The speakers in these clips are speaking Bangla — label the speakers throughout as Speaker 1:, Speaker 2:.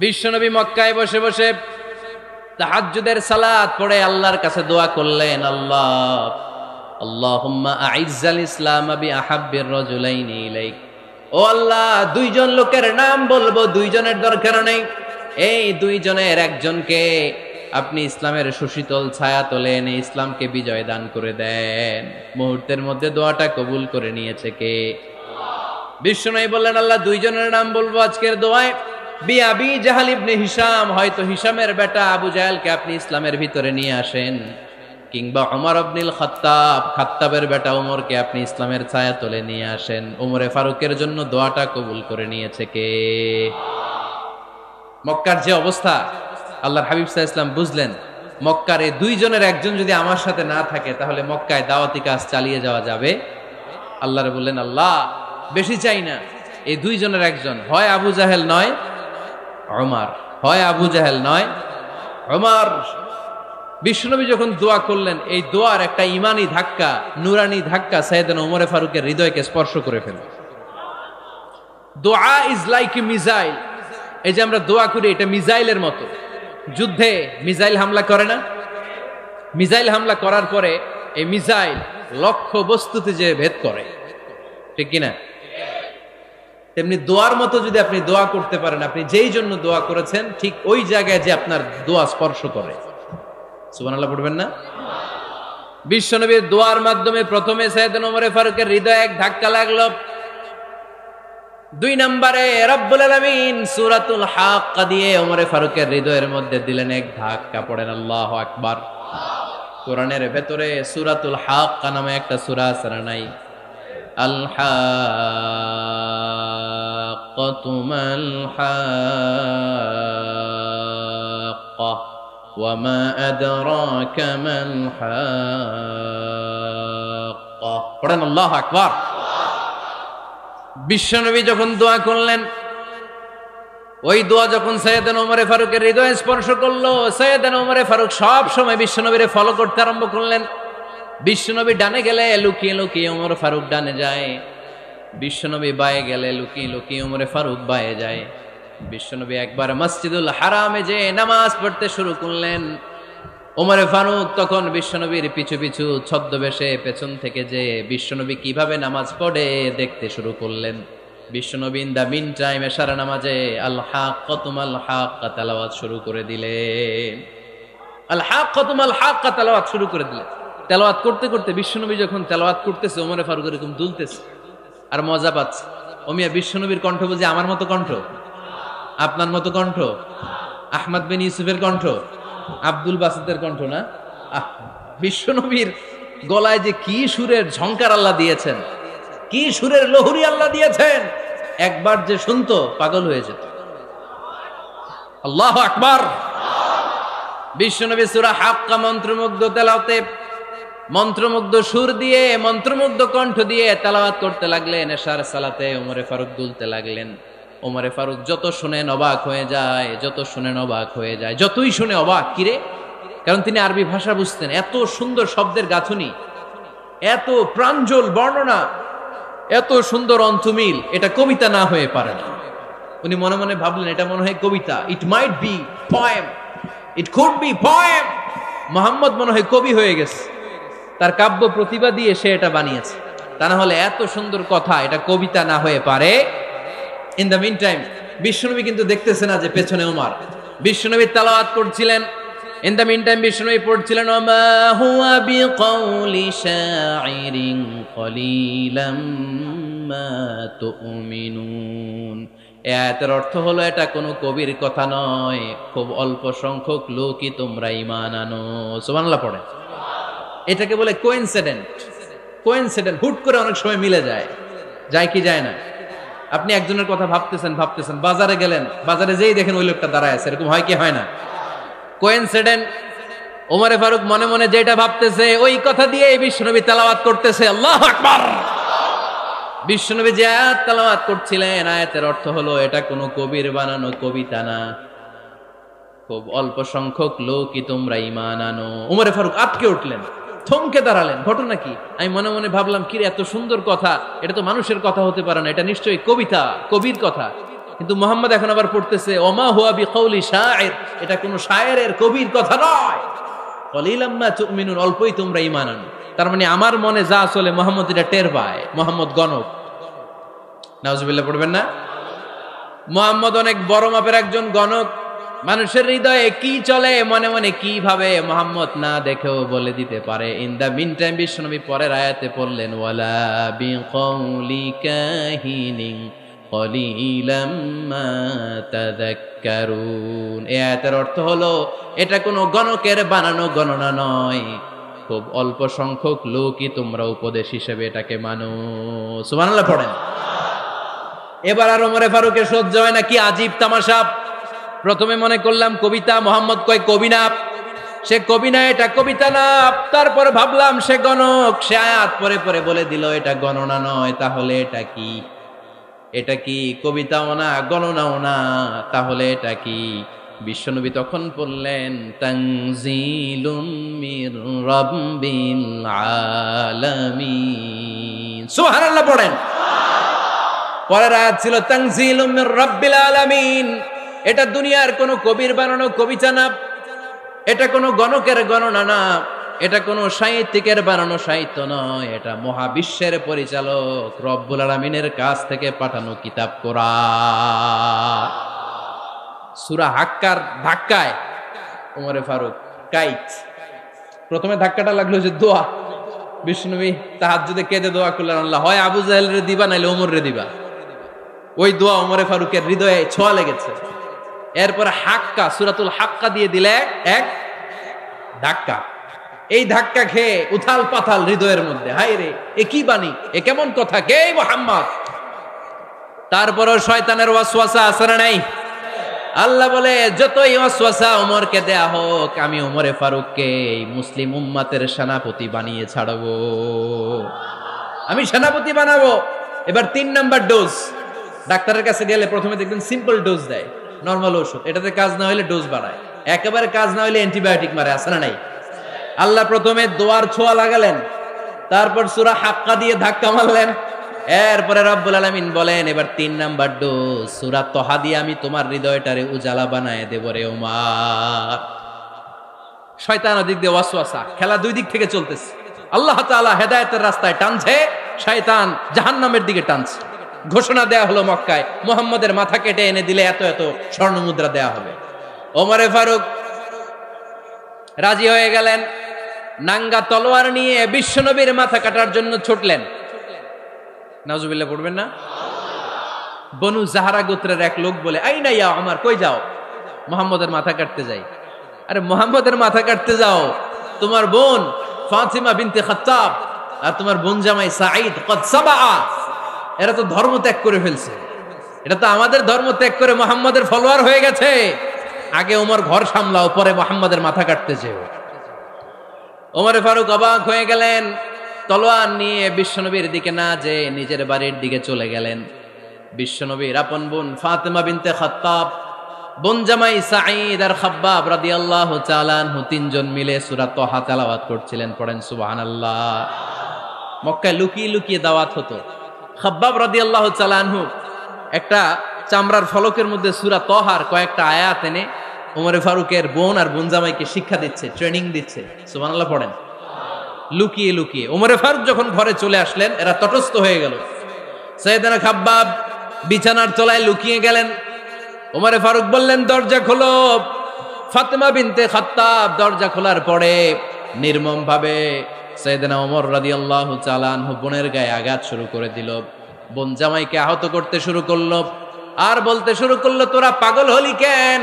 Speaker 1: বিশ্বনবী মক্কায় বসে বসে তাহাজ্জুদের সালাত পড়ে আল্লাহর কাছে দোয়া করলেন, আল্লাহুম্মা আইজ্জাল ইসলাম বিআহাব্বির রাজুলাইনি ইলাইক। ও আল্লাহ, দুইজন লোকের নাম বলবো, দুইজনের দরকার নেই, এই দুইজনের একজনকে আপনি ইসলামের সুশীতল ছায়া তলে এনে ইসলামকে বিজয় দান করে দেন। মুহূর্তের মধ্যে দোয়াটা কবুল করে নিয়েছে কে? বিশ্বনবী বললেন, আল্লাহ, দুইজনের নাম বলবো আজকের দোয়ায়। আবি জাহাল ইবনে হিশাম, হয়তো হিশামের বেটা আবু জাহেলকে আপনি ইসলামের ভিতরে নিয়ে আসেন, কিংবা ওমর ইবনুল খাত্তাব, খাত্তাবের বেটা ওমরকে আপনি ইসলামের ছায়া তলে নিয়ে আসেন। ওমরে ফারুকের জন্য দোয়াটা কবুল করে নিয়েছে কে? মক্কার যে অবস্থা, আল্লাহর হাবিব সাল্লাল্লাহু আলাইহি ওয়াসাল্লাম বুঝলেন মক্কার এই দুইজনের একজন যদি আমার সাথে না থাকে তাহলে মক্কায় দাওয়াতি কাজ চালিয়ে যাওয়া যাবে। আল্লাহরে বললেন, আল্লাহ, বেশি চাই না, এই দুইজনের একজন, হয় আবু জাহেল নয় ওমর, হয় আবু জাহেল নয় ওমর। বিশ্বনবী যখন দোয়া করলেন, এই দোয়ার একটা ইমানি ধাক্কা, নুরানি ধাক্কা সাইয়েদনা ওমরে ফারুকের হৃদয়কে স্পর্শ করে ফেলল। দোয়া ইজ লাইক এ মিসাইল। এই যে আমরা দোয়া করি, এটা মিসাইলের মতো। যুদ্ধে মিসাইল হামলা করে না? মিসাইল হামলা করার পরে এই মিসাইল লক্ষ্য বস্তুতে যে ভেদ করে, ঠিক কিনা? তেমনি দোয়ার মতো যদি আপনি দোয়া করতে পারেন, আপনি যেই জন্য দোয়া করেছেন ঠিক ওই জায়গায় যে আপনার দোয়া স্পর্শ করে। সুবহানাল্লাহ পড়বেন না? বিশ্বনবীর দোয়ার মাধ্যমে প্রথমে সাইয়েদনা ওমর ফারুকের হৃদয়ে এক ধাক্কা লাগলো। 2 নম্বরে রব্বুল আলামিন সূরাতুল হাক্কা দিয়ে ওমর ফারুকের হৃদয়ের মধ্যে দিলেন এক ধাক্কা। পড়েন আল্লাহু আকবার। কোরআনের ভেতরে সূরাতুল হাক্কা নামে একটা সূরা আছে না নাই? আল হাক্কাতু মাল হাক্কা ওয়া মা আদরাকা মাল হাক্কা। পড়েন আল্লাহু আকবার। বিশ্বনবী যখন দোয়া করলেন, ওই দোয়া যখন সাইয়েদনা ওমর ফারুকের হৃদয়ে স্পর্শ করলো, সাইয়েদনা ওমর ফারুক সব সময় বিশ্বনবীরে ফলো করতে আরম্ভ করলেন। বিশ্বনবী ডানে গেলে লুকিয়ে লুকিয়ে ওমর ফারুক ডানে যায়, বিশ্বনবী বায়ে গেলে লুকিয়ে লুকিয়ে ওমর ফারুক বায়ে যায়। বিশ্বনবী একবার মসজিদুল হারামে যে নামাজ পড়তে শুরু করলেন, ওমর ফারুক তখন বিশ্বনবীর পিছু পিছু ছদ্মবেশে পেছন থেকে যে বিশ্বনবী কিভাবে নামাজ পড়ে দেখতে শুরু করলেন। বিশ্বনবী ইন দা মিন টাইম এশার নামাজে আল হাক্কাতু মাল হাক্কা তেলাওয়াত শুরু করে দিলেন। আল হাক্কাতু মাল হাক্কা তেলাওয়াত শুরু করে দিলেন। তেলাওয়াত করতে করতে বিশ্বনবী যখন তেলাওয়াত করতেছে, ওমর ফারুক এরকম দুলতেছে আর মজা পাচ্ছে। ওমিয়া, বিশ্বনবীর কণ্ঠ বুঝি আমার মতো কণ্ঠ, আপনার মতো কণ্ঠ, আহমদ বিন ইউসুফের কণ্ঠ, আব্দুল বাসিতের কণ্ঠ না? বিশ্বনবীর গলায় যে কি সুরের ঝংকার আল্লাহ দিয়েছেন, কি সুরের লহরী আল্লাহ দিয়েছেন, একবার যে শুনতো পাগল হয়ে যেত। আল্লাহু আকবার। বিশ্বনবী সূরা হাক্কা মন্ত্রমুগ্ধ তেলাওয়াতে, মন্ত্রমুগ্ধ সুর দিয়ে, মন্ত্রমুগ্ধ কণ্ঠ দিয়ে তেলাওয়াত করতে লাগলেন। এশার সালাতে ওমর ফারুক দুলতে লাগলেন। ওমর ফারুক যত শুনেন অবাক হয়ে যায়, যত শুনেন অবাক হয়ে যায়, যতই শুনে অবাক। কিরে? কারণ তিনি আরবি ভাষা বুঝতেন। এত সুন্দর শব্দের গাঁথুনি, এত প্রাঞ্জল বর্ণনা, এত সুন্দর অন্তমিল, এটা কবিতা না হয়ে পারে না। উনি মনে মনে ভাবলেন, এটা মনে হয় কবিতা। It might be poem, it could be poem. Muhammad মনে হয় কবি হয়ে গেছে, তার কাব্য প্রতিভা দিয়ে সে এটা বানিয়েছে। তা না হলে এত সুন্দর কথা, এটা কবিতা না হয়ে পারে। ইন দ্য মিন টাইম বিশ্বনবী কিন্তু দেখতেছে না যে পেছনে ওমর। বিশ্বনবী তেলাওয়াত করছিলেন। ইন দ্য মিন টাইম বিশ্বনবী পড়ছিলেন, ওমা হুয়া বিকাউলি শাইরিন কলিলাম মা তুমিনুন। এই আয়াতের অর্থ হলো, এটা কোনো কবির কথা নয়, খুব অল্প সংখ্যক লোকই তোমরা ঈমান আনো। সুবহানাল্লাহ পড়ে। এটাকে বলে কোইন্সিডেন্ট। কোইন্সিডেন্ট, হুট করে অনেক সময় মিলে যায়। যায় কি যায় না? আপনি একজনের কথা ভাবতেছেন, বাজারে গেলেন, বাজারে যেই দেখেন ওই লোকটা দাঁড়ায় আছে, এরকম হয় কি হয় না? কোইন্সিডেন্ট। ওমর ফারুক মনে মনে যেটা ভাবতেছে ওই কথা দিয়ে বিশ্বনবী তেলাওয়াত করতেছে। আল্লাহু আকবার। বিশ্বনবী যে আয়াত তেলাওয়াত করছিলেন, আয়াতের অর্থ হলো, এটা কোনো কবির বানানো কবিতা না, খুব অল্প সংখ্যক লোকই তোমরা ঈমান আনো। ওমর ফারুক আটকে উঠলেন, থমকে দাঁড়ালেন। ঘটনা কি? আমি মনে মনে ভাবলাম, কি রে, এত সুন্দর কথা, এটা তো মানুষের কথা হতে পারে না, এটা নিশ্চয়ই কবিতা, কবির কথা। কিন্তু মুহাম্মদ এখন আবার পড়তেছে ওমা হুয়া বিকাউলি শায়ের, এটা কোনো শায়েরের কবির কথা নয়। কলিলাম মা তুমিনুন, অল্পই তোমরা ঈমান আনো। তার মানে আমার মনে যা চলে মুহাম্মদ এটা টের পায়। মুহাম্মদ গণক। নাউজুবিল্লাহ পড়বেন না? মুহাম্মদ অনেক বড় মাপের একজন গণক। মানুষের হৃদয়ে কি চলে, মনে মনে কি ভাবে, মুহাম্মদ না দেখেও বলে দিতে পারে। ইন দা মিন টাইম বিশ্বনবী পরের আয়াতে পড়লেন ওয়ালা বিকাউলি কাহিনিন কলিলাম মা তাযাক্কারুন। এই আয়াতের অর্থ হলো এটা কোনো গণকের বানানো গণনা নয়, খুব অল্প সংখ্যক লোকই তোমরা উপদেশ হিসেবে এটাকে মানো। সুবহানাল্লাহ পড়েন। এবার আর ওমরে ফারুকের সহ্য হয় না, কি আজীব তামাশা। প্রথমে মনে করলাম কবিতা, মোহাম্মদ কয় কবি না, সে কবি না, এটা কবিতা না। তারপর ভাবলাম সে গণক, সে আয়াত পরে পরে বলে দিল এটা গণনা নয়, তাহলে এটা কি? এটা কি কবিতাও না, গণনাও না, তাহলে এটা কি? বিশ্বনবী তখন বললেন তানজিলুম মির রাব্বিল আলামিন। সুবহানাল্লাহ পড়েন। পরের আয়াত ছিল তানজিলুম মির রাব্বিল আলামিন। এটা দুনিয়ার কোনো কবির বানানো কবিতা না, এটা কোনো গণকের গণনা না, এটা কোনো সাহিত্যিকের বানানো সাহিত্য নয়, এটা মহাবিশ্বের পরিচালক রব্বুল আলামিনের কাছ থেকে পাঠানো কিতাব কোরআন। সূরা হাক্কার ধাক্কায় ওমরে ফারুক কাইত। প্রথমে ধাক্কাটা লাগলো যে দোয়া। বিষ্ণুনবী তাহাজ্জুদে কেঁদে দোয়া করলেন, আল্লাহ হয় আবু জাহেলরে দিবা নাইলে ওমররে দিবা। ওই দোয়া ওমরে ফারুকের হৃদয়ে ছোঁয়া লেগেছে। এরপর হাক্কা, সূরাতুল হাক্কা দিয়ে দিলে এক ধাক্কা। এই ধাক্কা খেয়ে উথাল পাথাল হৃদয়ের মধ্যে, হায় রে এ কি বাণী, এ কেমন কথা, কে মুহাম্মদ? তারপরও শয়তানের ওয়াসওয়াসা আছে না নাই? আল্লাহ বলে যতই ওয়াসওয়াসা ওমরকে দেয়া হোক, আমি ওমরে ফারুককে এই মুসলিম উম্মাতের সেনাপতি বানিয়ে ছাড়বো, আমি সেনাপতি বানাবো। এবার 3 নাম্বার ডোজ। ডাক্তারের কাছে গেলে প্রথমে দেখবেন সিম্পল ডোজ দেয়, নরমাল ওষুধ, এটাতে কাজ না হলে ডোজ বাড়ায়, একেবারে কাজ না হলে অ্যান্টিবায়োটিক মারে, আছে না নাই? আল্লাহ প্রথমে দোয়ার ছোঁয়া লাগালেন, তারপর সূরা হাক্কা দিয়ে ধাক্কা মারলেন, এরপরে রব্বুল আলামিন বলেন এবার 3 নাম্বার ডোজ সূরা তহা দিয়ে আমি তোমার হৃদয়টারে উজালা বানায় দেব রে ওমর। শয়তান ওদিক দিয়ে ওয়াসওয়াসা, খেলা দুই দিক থেকে চলতেছে। আল্লাহ তাআলা হেদায়েতের রাস্তায় টানছে, শয়তান জাহান্নামের দিকে টানছে। ঘোষণা দেয়া হলো মক্কায়, মুহাম্মদের মাথা কেটে এনে দিলে এত এত স্বর্ণ মুদ্রা দেয়া হবে। ওমরে ফারুক রাজি হয়ে গেলেন, নাঙ্গা তলোয়ার নিয়ে বিশ্বনবীর মাথা কাটার জন্য ছুটলেন। নাউজুবিল্লাহ পড়বেন না? বনু জাহরা গোত্রের এক লোক বলে, আইনা ইয়া ওমর, কই যাও? মুহাম্মদের মাথা কাটতে যাই। আরে মুহাম্মদের মাথা কাটতে যাও? তোমার বোন ফাতিমা বিনতে খাত্তাব আর তোমার বোন জামাই সাঈদ কদ সাবা, এরা তো ধর্ম ত্যাগ করে ফেলছে, এটা তো আমাদের ধর্ম ত্যাগ করে মুহাম্মদের ফলোয়ার হয়ে গেছে। আগে ওমর ঘর সামলাও, পরে মুহাম্মদের মাথা কাটতে যেও। ওমরে ফারুক অবাক হয়ে গেলেন, তলোয়ার নিয়ে বিশ্বনবীর দিকে না যে নিজের বাড়ির দিকে চলে গেলেন। বিশ্বনবীর আপন বোন ফাতিমা বিনতে খাত্তাব, বোন জামাই সাঈদ আর খাব্বাব রাদিয়াল্লাহু তাআলা আনহু, 3 জন মিলে সূরা তহা তেলাওয়াত করছিলেন। পড়েন সুবহানাল্লাহ। মক্কায় লুকিয়ে লুকিয়ে দাওয়াত হতো। খাব্বাব রাদিয়াল্লাহু তাআলা আনহু একটা চামড়ার ফলকের মধ্যে সূরা তহার কয়েকটা আয়াত এনে ওমরে ফারুকের বোন আর বোন জামাইকে শিক্ষা দিচ্ছে, ট্রেনিং দিচ্ছে। সুবহানাল্লাহ পড়েন। লুকিয়ে লুকিয়ে ওমরে ফারুক যখন ঘরে চলে আসলেন, এরা তটস্থ হয়ে গেল। সাইয়েদনা খাব্বাব বিছানার তলায় লুকিয়ে গেলেন। ওমরে ফারুক বললেন, দরজা খোলো। ফাতিমা বিনতে খাত্তাব দরজা খোলার পরে নির্মম ভাবে সাইয়েদনা ওমর রাদিয়াল্লাহু তাআলা আনহু বোনের গায়ে আঘাত শুরু করে দিল। বোন জামাইকে আহত করতে শুরু করলো আর বলতে শুরু করলো, তোরা পাগল হলি কেন?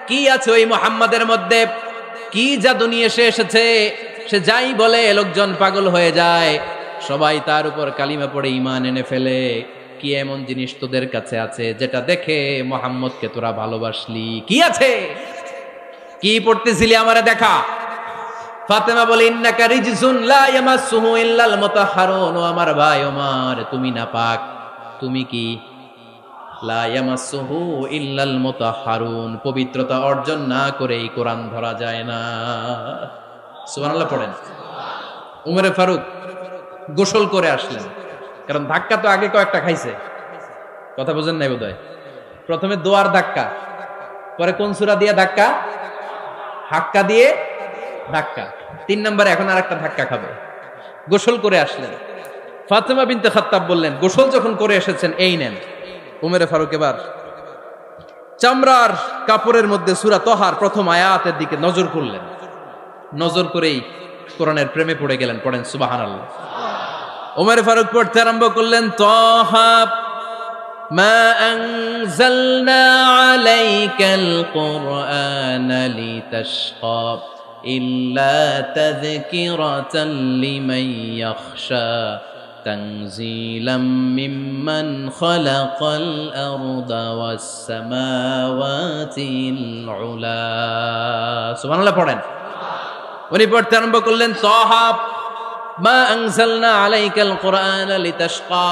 Speaker 1: কি আছে ওই মুহাম্মাদের মধ্যে? কি জাদু নিয়ে সে এসেছে? সে যাই বলে লোকজন পাগল হয়ে যায়, সবাই তার উপর কালিমা পড়ে ঈমান এনে ফেলে। কি এমন জিনিস তোদের কাছে আছে যেটা দেখে মুহাম্মদকে তোরা ভালোবাসলি? কি আছে? কি পড়তেছিলি আমারে দেখা। ফাতেমা বলে, ইন্নাকা রিজসুন লা ইয়ামাসসুহু ইল্লাল মুতাহহারুন। ও আমার ভাই ওমর, তুমি নাপাক। তুমি কি? লা ইয়ামাসসুহু ইল্লাল মুতাহহারুন, পবিত্রতা অর্জন না করে এই কোরআন ধরা যায় না। সুবহানাল্লাহ পড়েন। উমরে ফারুক গোসল করে আসলেন, কারণ ধাক্কা তো আগে কয়েকটা খাইছে। কথা বুঝেন নাই বোধহয়? প্রথমে দোয়ার ধাক্কা, পরে কোন সূরা দিয়ে ধাক্কা? হাক্কা দিয়ে ধাক্কা। 3 নম্বরে এখন আরেকটা ধাক্কা খাবে। গোসল করে আসলেন, ফাতেমা বিনতে খাত্তাব বললেন, গোসল যখন করে এসেছেন এই নেন। উমরে ফারুক এবার চামড়ার কাপড়ের মধ্যে সূরা তহার প্রথম আয়াতের দিকে নজর করলেন। নজর করেই কোরআনের প্রেমে পড়ে গেলেন। পড়েন সুবহানাল্লাহ। উমরে ফারুক পড়তে আরম্ভ করলেন, তহা মা আনজালনা আলাইকাল কুরআনা লিতাশকা ইল্লা তাযকিরাতাল লিমান ইয়াখশা তানজিলাম মিম্মান খালাকাল আরদা ওয়াস সামাওয়াতিল উলা। সুবহানাল্লাহ পড়েন। উনি পড়তে আরম্ভ করলেন, তহা মা আনজালনা আলাইকাল কুরআনা লিতাশকা,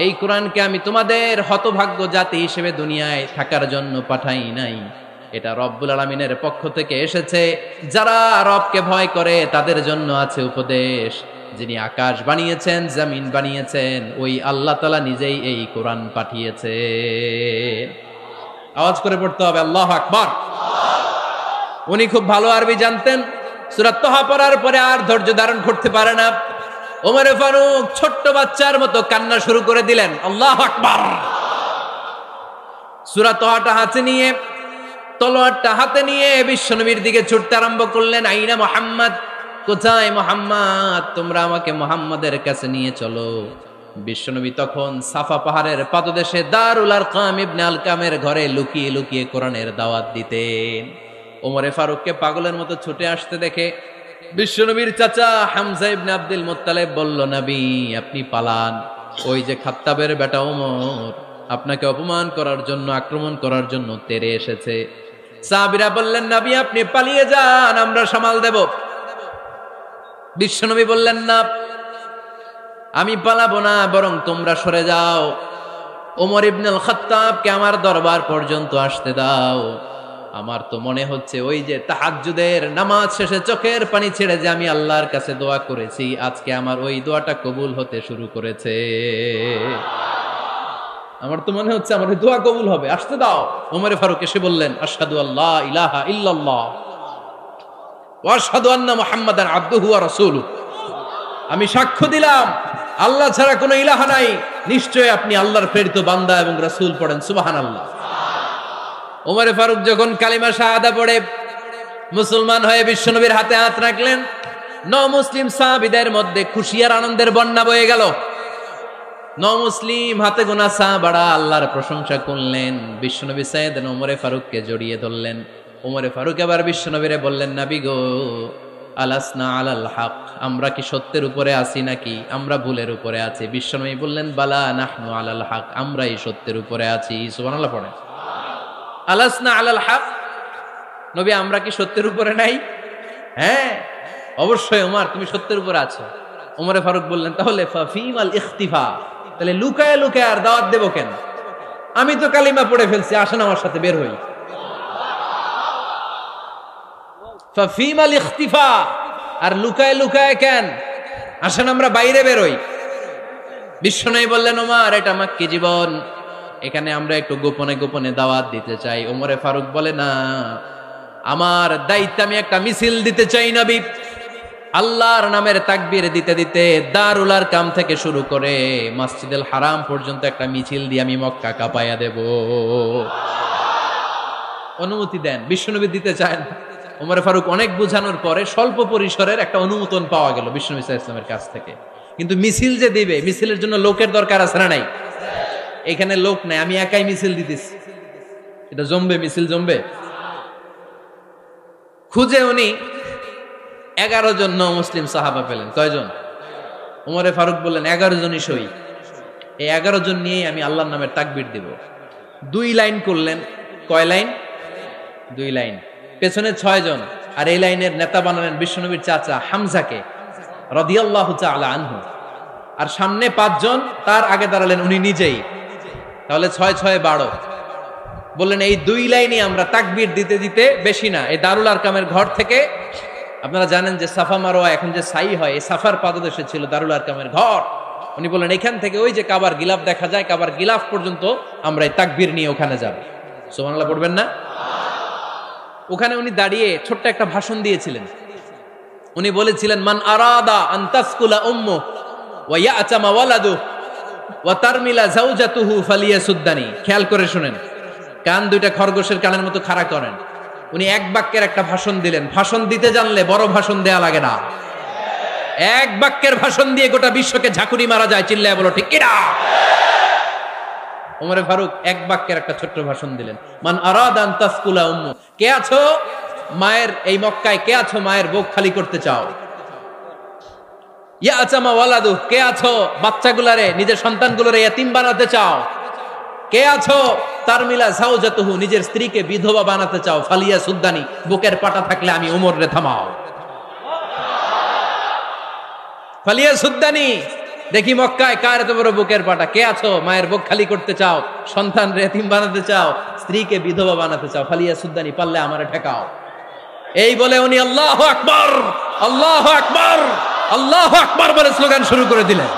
Speaker 1: এই কোরআনকে আমি তোমাদের হতভাগ্য জাতি হিসেবে দুনিয়ায় থাকার জন্য পাঠাই নাই। এটা রব্বুল আলামিনের পক্ষ থেকে এসেছে। যারা রবকে ভয় করে তাদের জন্য আছে উপদেশ। যিনি আকাশ বানিয়েছেন, জমিন বানিয়েছেন, ওই আল্লাহ তাআলা নিজেই এই কোরআন পাঠিয়েছে। আওয়াজ করে পড়তে হবে আল্লাহু আকবার। উনি খুব ভালো আরবি জানতেন। সূরা তহা পড়ার পরে আর ধৈর্য ধারণ করতে পারে না। ওমরে ফারুক ছোট্ট বাচ্চার মতো কান্না শুরু করে দিলেন। আল্লাহু আকবার। সূরা তহাটা হাতে নিয়ে, তলোয়ারটা হাতে নিয়ে বিশ্বনবীর দিকে ছুটতে আরম্ভ করলেন। আইনা মুহাম্মদ, কোথায় মুহাম্মদ? তোমরা আমাকে মুহাম্মাদের কাছে নিয়ে চলো। বিশ্বনবী তখন সাফা পাহাড়ের পাদদেশে দারুল আরকাম ইবনে আলকামের ঘরে লুকিয়ে লুকিয়ে কোরআনের দাওয়াত দিতেন। ওমরে ফারুককে পাগলের মতো ছুটে আসতে দেখে বিশ্বনবীর চাচা হামজা ইবনে আব্দুল মুত্তালিব বলল, নবী আপনি পালান। ওই যে খাত্তাবের বেটা ওমর আপনাকে অপমান করার জন্য, আক্রমণ করার জন্য তেরে এসেছে। সাহাবীরা বললেন, নবী আপনি পালিয়ে যান, আমরা সামাল দেব। বিশ্বনবী বললেন, না আমি পালাবো না, বরং তোমরা সরে যাও। ওমর ইবনুল খাত্তাবকে আমার দরবার পর্যন্ত আসতে দাও। আমার তো মনে হচ্ছে ওই যে তাহাজ্জুদের নামাজ শেষে চোখের পানি ছেড়ে যে আমি আল্লাহর কাছে দোয়া করেছি, আজকে আমার ওই দোয়াটা কবুল হতে শুরু করেছে। আমার তো মনে হচ্ছে আমার ওই দোয়া কবুল হবে, আসতে দাও। ওমরে ফারুক এসে বললেন, আশহাদু আল্লা ইলাহা ইল্লাল্লাহ ওয়া আশহাদু আন্না মুহাম্মাদান আবদুহু ওয়া রাসূলুহু, আমি সাক্ষ্য দিলাম আল্লাহ ছাড়া কোনো ইলাহা নাই, নিশ্চয়ই আপনি আল্লাহর প্রেরিত বান্দা এবং রাসূল। পড়েন সুবহানাল্লাহ। ওমরে ফারুক যখন কালিমা শাহাদা পড়ে মুসলমান হয়ে বিশ্বনবীর হাতে হাত রাখলেন, মুসলিম সাহাবীদের মধ্যে খুশি আর আনন্দের বন্যা বয়ে গেল। মুসলিম হাতে গোনা সাহাবারা আল্লাহর প্রশংসা করলেন। বিশ্বনবী সাইয়েদনা ওমরে ফারুককে জড়িয়ে ধরলেন। ওমরে ফারুক এবার বিশ্বনবীরে বললেন, নবী গো, আলাসনা আলাল হক, আমরা কি সত্যের উপরে আছি নাকি আমরা ভুলের উপরে আছি? বিশ্বনবী বললেন, বালা নাহনু আলাল হক, আমরাই সত্যের উপরে আছি। সুবহানাল্লাহ পড়েন। আলাসনা আলাল হক, নবী আমরা কি সত্যের উপরে নাই? হ্যাঁ অবশ্যই ওমর, তুমি সত্যের উপরে আছো। ওমরে ফারুক বললেন, তাহলে ফাফিমাল ইখতিফা, তাহলে লুকায় লুকায় আর দাওয়াত দেব কেন? আমি তো কালিমা পড়ে ফেলছি, আসেন আমার সাথে বের হই। ফাফিমাল ইখতিফা, আর লুকায় লুকায় কেন? আসেন আমরা বাইরে বের হই। বিশ্বনবী বললেন, ওমর এটা মাক্কি জীবন, এখানে আমরা একটু গোপনে গোপনে দাওয়াত দিতে চাই। ওমরে ফারুক বলে, না, আমার দায়িত্ব, আমি একটা মিছিল দিতে চাই নবী। আল্লাহর নামের তাকবীর দিতে দিতে দারুল আরকাম থেকে শুরু করে মসজিদুল হারাম পর্যন্ত একটা মিছিল দিয়ে আমি মক্কা কাঁপায়া দেব। অনুমতি দেন। বিশ্বনবী দিতে চান। ওমর ফারুক অনেক বোঝানোর পরে স্বল্প পরিসরের একটা অনুমোদন পাওয়া গেল বিশ্বনবী সাল্লাল্লাহু আলাইহি ওয়াসাল্লামের কাছ থেকে। কিন্তু মিছিল যে দিবে, মিছিলের জন্য লোকের দরকার আছে না নাই? এখানে লোক নাই, আমি একাই মিছিল দিতেছি। এটা জমবে, মিছিল জমবে। খুঁজে উনি 11 জন মুসলিম সাহাবা পেলেন। কয়জন? ওমরে ফারুক বললেন, 11 জনই সই। এই 11 জন নিয়েই আমি আল্লাহর নামের তাকবীর দিব। 2 লাইন করলেন। কয় লাইন? 2 লাইন। পেছনে 6 জন, আর এই লাইনের নেতা বানালেন বিশ্বনবীর চাচা হামজাকে রাদিয়াল্লাহু তাআলা আনহু। আর সামনে 5 জন, তার আগে দাঁড়ালেন উনি নিজেই। তাহলে 6 6 12। বললেন এই 2 লাইনে আমরা তাকবীর দিতে দিতে, বেশি না, এই দারুল আরকামের ঘর থেকে, আপনারা জানেন যে সাফা মারোয়া এখন যে সাই হয়, এই সাফার পাদদেশে ছিল দারুল আরকামের ঘর। উনি বললেন এখান থেকে ওই যে কাবার গিলাফ দেখা যায়, কাবার গিলাফ পর্যন্ত আমরা এই তাকবীর নিয়ে ওখানে যাব। সুবহানাল্লাহ পড়বেন না? ওখানে উনি দাঁড়িয়ে ছোট্ট একটা ভাষণ দিয়েছিলেন। উনি বলেছিলেন, মান আরাদা আন তাসকুলা উম্মু ওয়া ইয়াতামা ওয়ালাদু ওয়া তারমিলা যাওজাতুহু ফালিয়াসুদ্দানি। খেয়াল করে শুনেন, কান দুইটা খরগোশের কানের মতো খাড়া করেন। উনি এক বাক্যের একটা ভাষণ দিলেন। ভাষণ দিতে জানলে বড় ভাষণ দেয়া লাগে না। এক বাক্যের ভাষণ দিয়ে গোটা বিশ্বকে ঝাঁকুনি মারা যায়। চিল্লায় বলো ঠিক কিনা? ওমরে ফারুক এক বাক্যের একটা ছোট্ট ভাষণ দিলেন। মান আরাদা আন তাসকুলা উম্মু, কে আছো মায়ের এই মক্কায়, কে আছো মায়ের বুক খালি করতে চাও? ইয়াতামা ওয়ালাদু, কে আছো বাচ্চাগুলারে নিজের সন্তানগুলোরে ইয়াতিম বানাতে চাও? কে আছো তারমিলা যাওজাতুহু, নিজের স্ত্রীকে বিধবা বানাতে চাও? ফালিয়া সুদ্দানি, বুকের পাটা থাকলে আমি ওমর রে থামাও। ফালিয়া সুদ্দানি, দেখি মক্কায় কার এত বড় বুকের পাটা। কে আছো মায়ের বুক খালি করতে চাও, সন্তান রে এতিম বানাতে চাও, স্ত্রীকে বিধবা বানাতে চাও? ফালিয়া সুদ্দানি, পারলে আমারে ঠেকাও। এই বলে উনি আল্লাহু আকবার, আল্লাহু আকবার, আল্লাহু আকবার বলে স্লোগান শুরু করে দিলেন।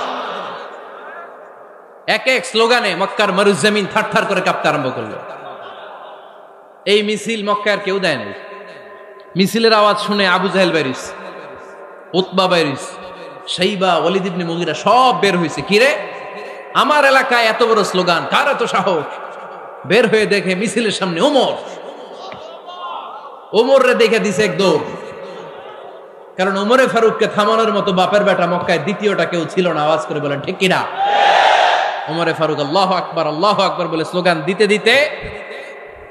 Speaker 1: এক এক স্লোগানে মক্কার মরুজমিন থারথার করে কাঁপতে আরম্ভ করলো। এই মিছিল মক্কার কেউ দেয় নাই। মিছিলের আওয়াজ শুনে আবু জাহেল বাইরিস, উতবা বাইরিস, শাইবা, ওয়ালিদ ইবনে মুগিরা সব বের হয়েছে। কিরে, আমার এলাকায় এত বড় স্লোগান, কার এত সাহস? বের হয়ে দেখে মিছিলের সামনে ওমর। ওমর রে দেখে দিছে এক দৌড়। কারণ ওমরে ফারুককে থামানোর মতো বাপের বেটা মক্কায় দ্বিতীয়টা কেউ ছিল না। আওয়াজ করে বলেন ঠিক কিনা? ওমরে ফারুক আল্লাহু আকবার, আল্লাহু আকবার বলে স্লোগান দিতে দিতে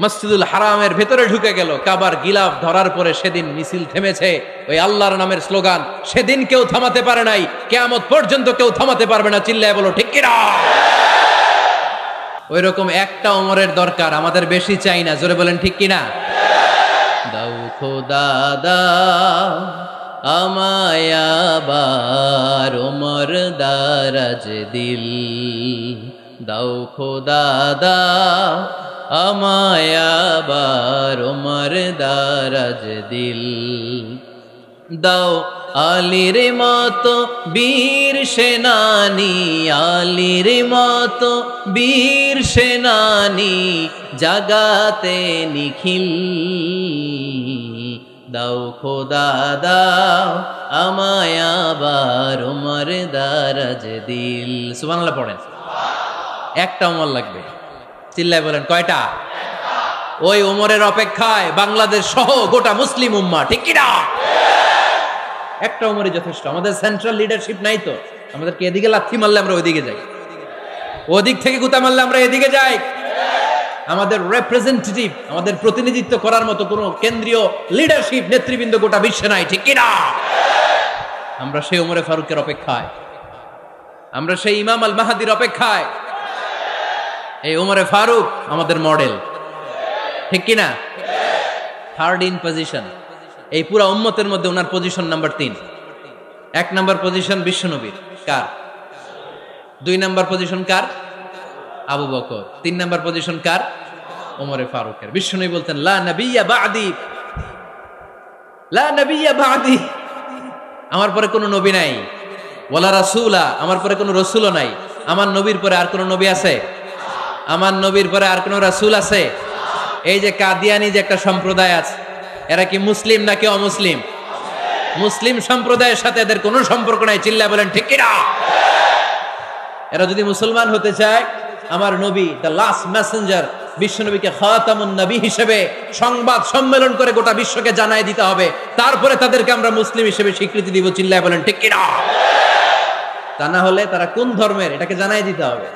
Speaker 1: মসজিদুল হারামের ভেতরে ঢুকে গেল। কাবার গিলাফ ধরার পরে সেদিন মিছিল থেমেছে। ওই আল্লাহর নামের স্লোগান সেদিন কেউ থামাতে পারে নাই, কিয়ামত পর্যন্ত কেউ থামাতে পারবে না। চিল্লায় বলো ঠিক কিনা? ওই রকম একটা ওমরের দরকার, আমাদের বেশি চাই না। জোরে বলেন ঠিক কিনা? দাও খোদা দাও আমায় আবার ওমর দারাজ দিল, দাও খোদা দাও আমায় আবার ওমর দারাজ দিল, দাও আলীর মতো বীর সেনানি, আলীর মতো বীর সেনানি জাগাতে নিখিল, দাও খোদা দাও আমায় আবার ওমর দারাজ দিল। সুবহানাল্লাহ পড়েন। একটা ওমর লাগবে। চিল্লায় বলেন কয়টা? ওই ওমরের অপেক্ষায় বাংলাদেশ সহ গোটা মুসলিম উম্মাহ, ঠিক কিনা? একটা ওমরই যথেষ্ট। আমাদের সেন্ট্রাল লিডারশিপ নাই তো, আমাদেরকে এদিকে লাথি মারলে আমরা ওইদিকে যাই, ওদিক থেকে গুতা মারলে আমরা এদিকে যাই। আমাদের রিপ্রেজেন্টেটিভ, আমাদের প্রতিনিধিত্ব করার মতো কোন কেন্দ্রীয় লিডারশিপ নেতৃবৃন্দ গোটা বিশ্বে নাই, ঠিক কিনা? আমরা সেই ওমরে ফারুকের অপেক্ষায়, আমরা সেই ইমাম আল মাহাদির অপেক্ষায়। এই ওমরে ফারুক আমাদের মডেল, ঠিক কিনা? থার্ড ইন পজিশন এই পুরা উম্মতের মধ্যে ওনার পজিশন নাম্বার 3। 1 নাম্বার পজিশন বিশ্বনবীর, কার? 2 নাম্বার পজিশন কার? আবু বকর। 3 নাম্বার পজিশন কার? ওমরে ফারুকের। বিশ্বনবী বলতেন লা নবিয়্যা বা'দি, লা নবিয়্যা বা'দি, আমার পরে কোনো নবী নাই। ওয়ালা রাসূলা, আমার পরে কোনো রাসূলও নাই। আমার নবীর পরে আর কোনো নবী আছে? আমার নবীর পরে আর কোনো রাসূল আছে? এই যে কাদিয়ানি যে একটা সম্প্রদায় আছে, এরা কি মুসলিম নাকি অমুসলিম? মুসলিম সম্প্রদায়ের সাথে এদের কোনো সম্পর্ক নাই। চিল্লা বলেন ঠিক কিনা? এরা যদি মুসলমান হতে চায়, আমার নবী দ্য লাস্ট মেসেঞ্জার বিশ্বনবীকে খাতামুন নবী হিসেবে সংবাদ সম্মেলন করে গোটা বিশ্বকে জানাই দিতে হবে, তারপরে তাদেরকে আমরা মুসলিম হিসেবে স্বীকৃতি দিব। চিল্লায় বলেন ঠিক কিনা? তা না হলে তারা কোন ধর্মের এটাকে জানাই দিতে হবে।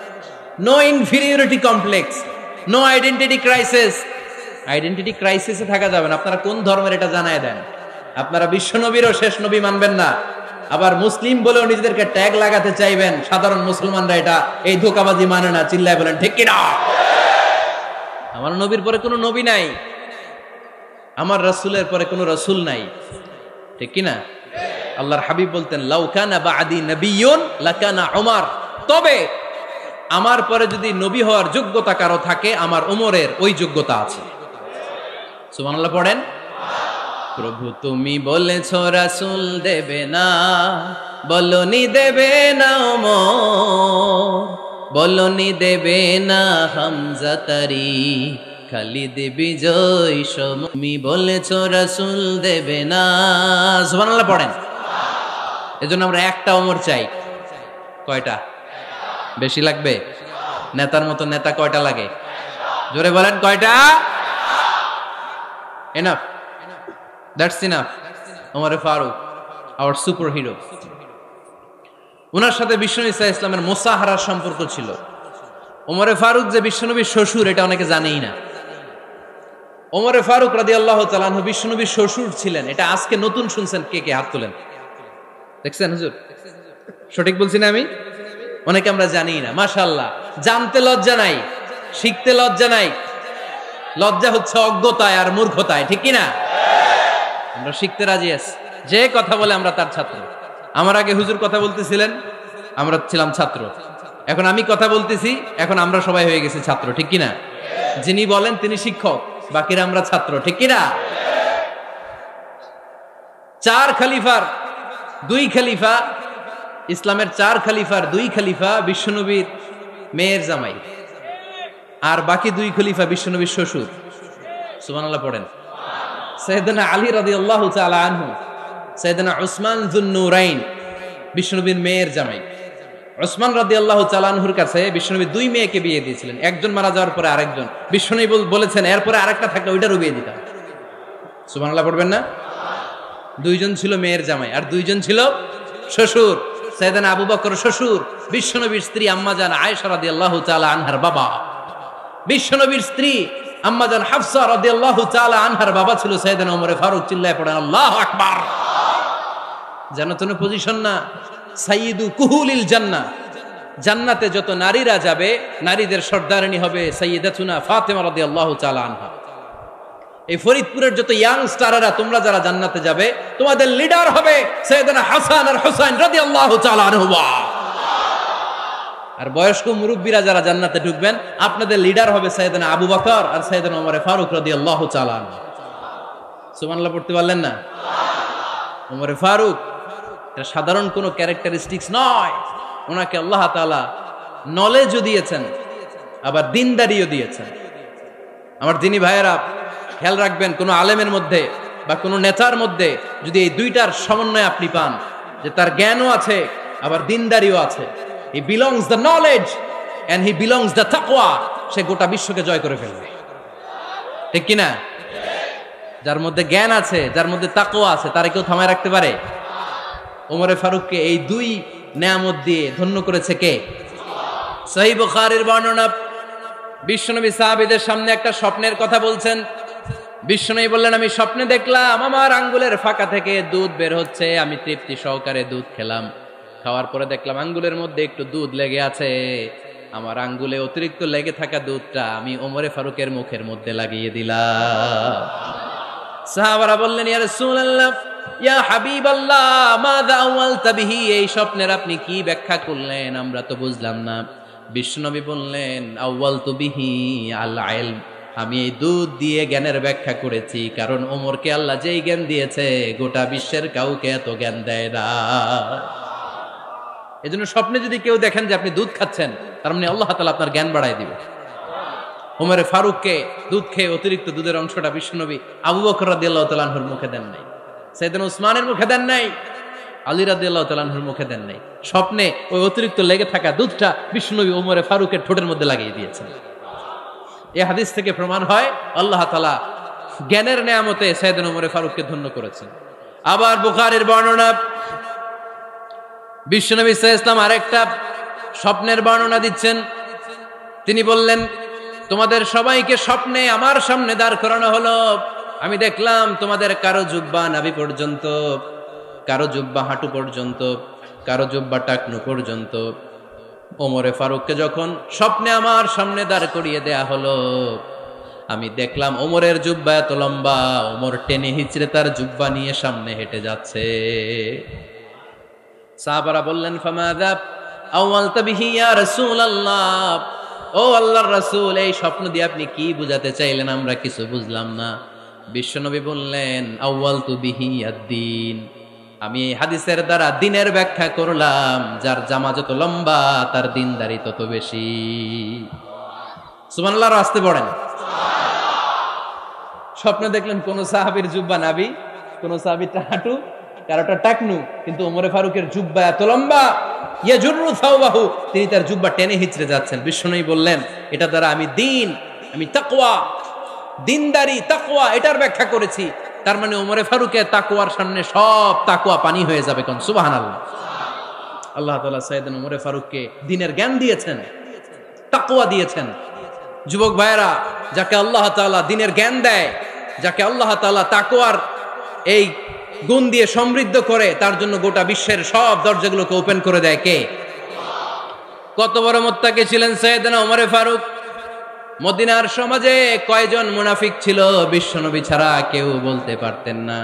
Speaker 1: No inferiority complex, no identity crisis. Identity ক্রাইসিসে থাকা যাবে না। আপনারা কোন ধর্মের এটা জানায় দেন। আপনারা বিশ্বনবীরও শেষ নবী মানবেন না, আবার মুসলিম বলেও নিজেদেরকে ট্যাগ লাগাতে চাইবেন। সাধারণ মুসলমানরা এটা এই ধোঁকাবাজি মানে না। চিল্লায় বলেন ঠিক কিনা? আমার নবীর পরে কোনো নবী নাই, আমার রাসূলের পরে কোনো রাসূল নাই, ঠিক কিনা? আল্লাহর হাবিব বলতেন লাউ কানা বা'দি নাবিয়্যুন লাকানা উমর, তবে আমার পরে যদি নবী হওয়ার যোগ্যতা কারো থাকে, আমার ওমরের ওই যোগ্যতা আছে। সুবহানাল্লাহ পড়েন। প্রভু তুমি বলেছ রাসূল দেবে না, বলনি দেবে না ওমর, বলনি দেবে না হামজা তারি, খালিদ বিজয় সম, তুমি বলেছ রাসূল দেবে না। সুবহানাল্লাহ পড়েন। এজন্য আমরা একটা ওমর চাই। কয়টা? বেশি লাগবে? নেতার মতো নেতা কয়টা লাগে? জোরে বলেন কয়টা? Enough, that's enough. Omar Farooq, our super hero. ওনার সাথে বিশ্বনবী সাল্লাল্লাহু আলাইহি ওয়াসাল্লামের মুসাহারার সম্পর্ক ছিল। ওমরে ফারুক যে বিশ্বনবীর শ্বশুর এটা অনেকে জানেই না। ওমরে ফারুক রাদিয়াল্লাহু তাআলা আনহু বিশ্বনবীর শ্বশুর ছিলেন। এটা আজকে নতুন শুনছেন, কে কে হাত তোলেন? দেখছেন হুজুর? সঠিক বলছি না আমি? অনেকে আমরা জানি না। মাশাআল্লাহ, জানতে লজ্জা নাই, শিখতে লজ্জা নাই। লজ্জা হচ্ছে অজ্ঞতায় আর মূর্খতায়, ঠিক কি না? আমরা শিখতে রাজি আছি। যে কথা বলে আমরা তার ছাত্র। আমার আগে হুজুর কথা বলতেছিলেন, আমরা ছিলাম ছাত্র। এখন আমি কথা বলতেছি, এখন আমরা সবাই হয়ে গেছি ছাত্র, ঠিক কি না? যিনি বলেন তিনি শিক্ষক, বাকিরা আমরা ছাত্র, ঠিক কি না? চার খলিফার দুই খলিফা, ইসলামের চার খলিফার দুই খলিফা বিশ্বনবীর মেয়ের জামাই, আর বাকি দুই খলিফা বিশ্বনবীর শ্বশুর। সুবহানাল্লাহ পড়েন। সাইয়েদনা আলী রাদিয়াল্লাহু তাআলা আনহু, সাইয়েদনা উসমান যুন-নূরাইন বিশ্বনবীর মেয়ের জামাই। উসমান রাদিয়াল্লাহু তাআলা আনহুর কাছে বিশ্বনবী দুই মেয়েকে বিয়ে দিয়েছিলেন। একজন মারা যাওয়ার পরে আরেকজন। বিশ্বনবী বলেছেন এরপরে আরেকটা থাকলে ওইটারও বিয়ে দিতাম। সুবহানাল্লাহ পড়বেন না? দুইজন ছিল মেয়ের জামাই আর দুইজন ছিল শ্বশুর। সাইয়েদনা আবু বকর শ্বশুর, বিশ্বনবীর স্ত্রী আম্মাজান আয়েশা রাদিয়াল্লাহু তাআলা আনহার বাবা। বিশ্বনবীর স্ত্রী আম্মাজান হাফসা রাদিয়াল্লাহু তাআলা আনহার বাবা ছিল সাইয়েদনা ওমর ফারুক। চিল্লায় পড়েন আল্লাহু আকবার। জানো তো পজিশন না? সাইয়্যিদু কুহুলিল জান্নাহ। জান্নাতে যত নারীরা যাবে, নারীদের সর্দারিনী হবে সাইয়্যিদাতুনা ফাতেমা রাদিয়াল্লাহু তাআলা আনহা। এই ফরিদপুরের যত ইয়াং স্টাররা তোমরা যারা জান্নাতে যাবে, তোমাদের লিডার হবে সাইয়েদনা হাসান আর হুসাইন রাদিয়াল্লাহু তাআলা আনহুমা। আর বয়স্ক মুরব্বীরা যারা জান্নাতে ঢুকবেন, আপনাদের লিডার হবে সাইয়েদনা আবু বকর আর সাইয়েদনা ওমর ফারুক রাদিয়াল্লাহু তাআলা আনহু। সুবহানাল্লাহ পড়তে পারলেন না? ওমর ফারুক এটা সাধারণ কোনো ক্যারেক্টারিস্টিক্স নয়। ওনাকে আল্লাহ তাআলা নলেজও দিয়েছেন, আবার দিনদারিও দিয়েছেন। আমার দিনী ভাইয়েরা খেয়াল রাখবেন, কোনো আলেমের মধ্যে বা কোনো নেতার মধ্যে যদি এই দুইটার সমন্বয় আপনি পান, যে তার জ্ঞানও আছে আবার দিনদারিও আছে, he belongs the knowledge and he belongs the তাকওয়া, সে গোটা বিশ্বকে জয় করে ফেলবে, ঠিক কিনা? যার মধ্যে জ্ঞান আছে, যার মধ্যে তাকওয়া আছে, তারে কেউ থামায় রাখতে পারে? ওমরে ফারুককে এই দুই নেয়ামত দিয়ে ধন্য করেছে কে? সহিহ বুখারীর বর্ণনা, বিশ্বনবী সাহাবীদের সামনে একটা স্বপ্নের কথা বলছেন। বিশ্বনবী বললেন, আমি স্বপ্নে দেখলাম আমার আঙ্গুলের ফাঁকা থেকে দুধ বের হচ্ছে, আমি তৃপ্তি সহকারে দুধ খেলাম। খাওয়ার পরে দেখলাম আঙ্গুলের মধ্যে একটু দুধ লেগে আছে। আমার আঙ্গুলে অতিরিক্ত লেগে থাকা দুধটা আমি ওমরে ফারুকের মুখের মধ্যে লাগিয়ে দিলাম। সাহাবারা বললেন, ইয়া রাসূলুল্লাহ, ইয়া হাবিবাল্লাহ, মাযা আওয়ালতা বিহি, এই স্বপ্নের আপনি কি ব্যাখ্যা করলেন, আমরা তো বুঝলাম না। বিশ্বনবী বললেন, আওয়ালতু বিহি আল ইলম, আমি এই দুধ দিয়ে জ্ঞানের ব্যাখ্যা করেছি, কারণ ওমরকে আল্লাহ যেই জ্ঞান দিয়েছে গোটা বিশ্বের কাউকে এত জ্ঞান দেয় না। এজন্য স্বপ্নে যদি কেউ দেখেন যে আপনি দুধ খাচ্ছেন, তার মানে আল্লাহ তাআলা আপনার জ্ঞান বাড়ায় দিবে। ওমরে ফারুককে দুধ খেয়ে অতিরিক্ত দুধের অংশটা বিশ্বনবী আবু বকর রাদিয়াল্লাহু তাআলা আনহুর মুখে দেন নাই, সাইয়েদনা উসমানের মুখে দেন নাই, আলী রাদিয়াল্লাহু তাআলা আনহুর মুখে দেন নাই। স্বপ্নে ওই অতিরিক্ত লেগে থাকা দুধটা বিশ্বনবী ওমরে ফারুকের ঠোঁটের মধ্যে লাগিয়ে দিয়েছেন। এই হাদিস থেকে প্রমাণ হয় আল্লাহ তাআলা জ্ঞানের নেয়ামতে সাইয়েদনা ওমরে ফারুককে ধন্য করেছেন। আবার বুখারীর বর্ণনা, বিশ্বনবী সাল্লাল্লাহু আলাইহি ওয়াসাল্লাম আরেকটা স্বপ্নের বর্ণনা দিচ্ছেন। তিনি বললেন, তোমাদের সবাইকে স্বপ্নে আমার সামনে দাঁড় করানো হলো। আমি দেখলাম তোমাদের কারো জুব্বা নাভি পর্যন্ত, কারো জুব্বা হাঁটু পর্যন্ত, কারো জুব্বা টাকনু পর্যন্ত। ওমরে ফারুককে যখন স্বপ্নে আমার সামনে দাঁড় করিয়ে দেয়া হলো, আমি দেখলাম ওমরের জুব্বা এত লম্বা, ওমর টেনে হিচড়ে তার জুব্বা নিয়ে সামনে হেঁটে যাচ্ছে। সাহাবারা বললেন, ফামাযা আওয়ালতা বিহি ইয়া রাসূলুল্লাহ, ও আল্লাহর রাসূল, এই স্বপ্ন দিয়ে আপনি কি বুঝাতে চাইলেন, আমরা কিছু বুঝলাম না। বিশ্বনবী বললেন, আউয়ালতু বিহি আদ-দীন, আমি এই হাদিসের দ্বারা দিনের ব্যাখ্যা করলাম, যার জামা যত লম্বা তার দিনদারি তত বেশি। সুবহানাল্লাহ, আসতে পড়েন। স্বপ্নে দেখলেন কোন সাহাবীর জুব্বা নাবি, কোন সাহাবীর হাঁটু, কারোটা টাকনু, কিন্তু ওমরে ফারুকের জুব্বা এত লম্বা, ইয়াজুরু সাওবাহু, তিনি তার জুব্বা টেনে হিচড়ে যাচ্ছেন। বিশ্বনবী বললেন, এটা দ্বারা আমি দিন, আমি তাকওয়া, দিনদারি, তাকওয়া এটার ব্যাখ্যা করেছি। তার মানে ওমরে ফারুকের তাকওয়ার সামনে সব তাকওয়া পানি হয়ে যাবে। কোন সুবহানাল্লাহ। আল্লাহ তাআলা সাইয়েদনা ওমরে ফারুককে দ্বীনের জ্ঞান দিয়েছেন, তাকওয়া দিয়েছেন। যুবক ভাইয়েরা, যাকে আল্লাহ তাআলা দ্বীনের জ্ঞান দেয়, যাকে আল্লাহ তাআলা তাকওয়ার এই গুণ দিয়ে সমৃদ্ধ করে, তার জন্য গোটা বিশ্বের সব দরজাগুলোকে ওপেন করে দেয় কে? কত বড় মুত্তাকি ছিলেন সাইয়েদনা ওমরে ফারুক। মদিনার সমাজে কয়জন মুনাফিক ছিল বিশ্বনবী ছাড়া কেউ বলতে পারতেন না।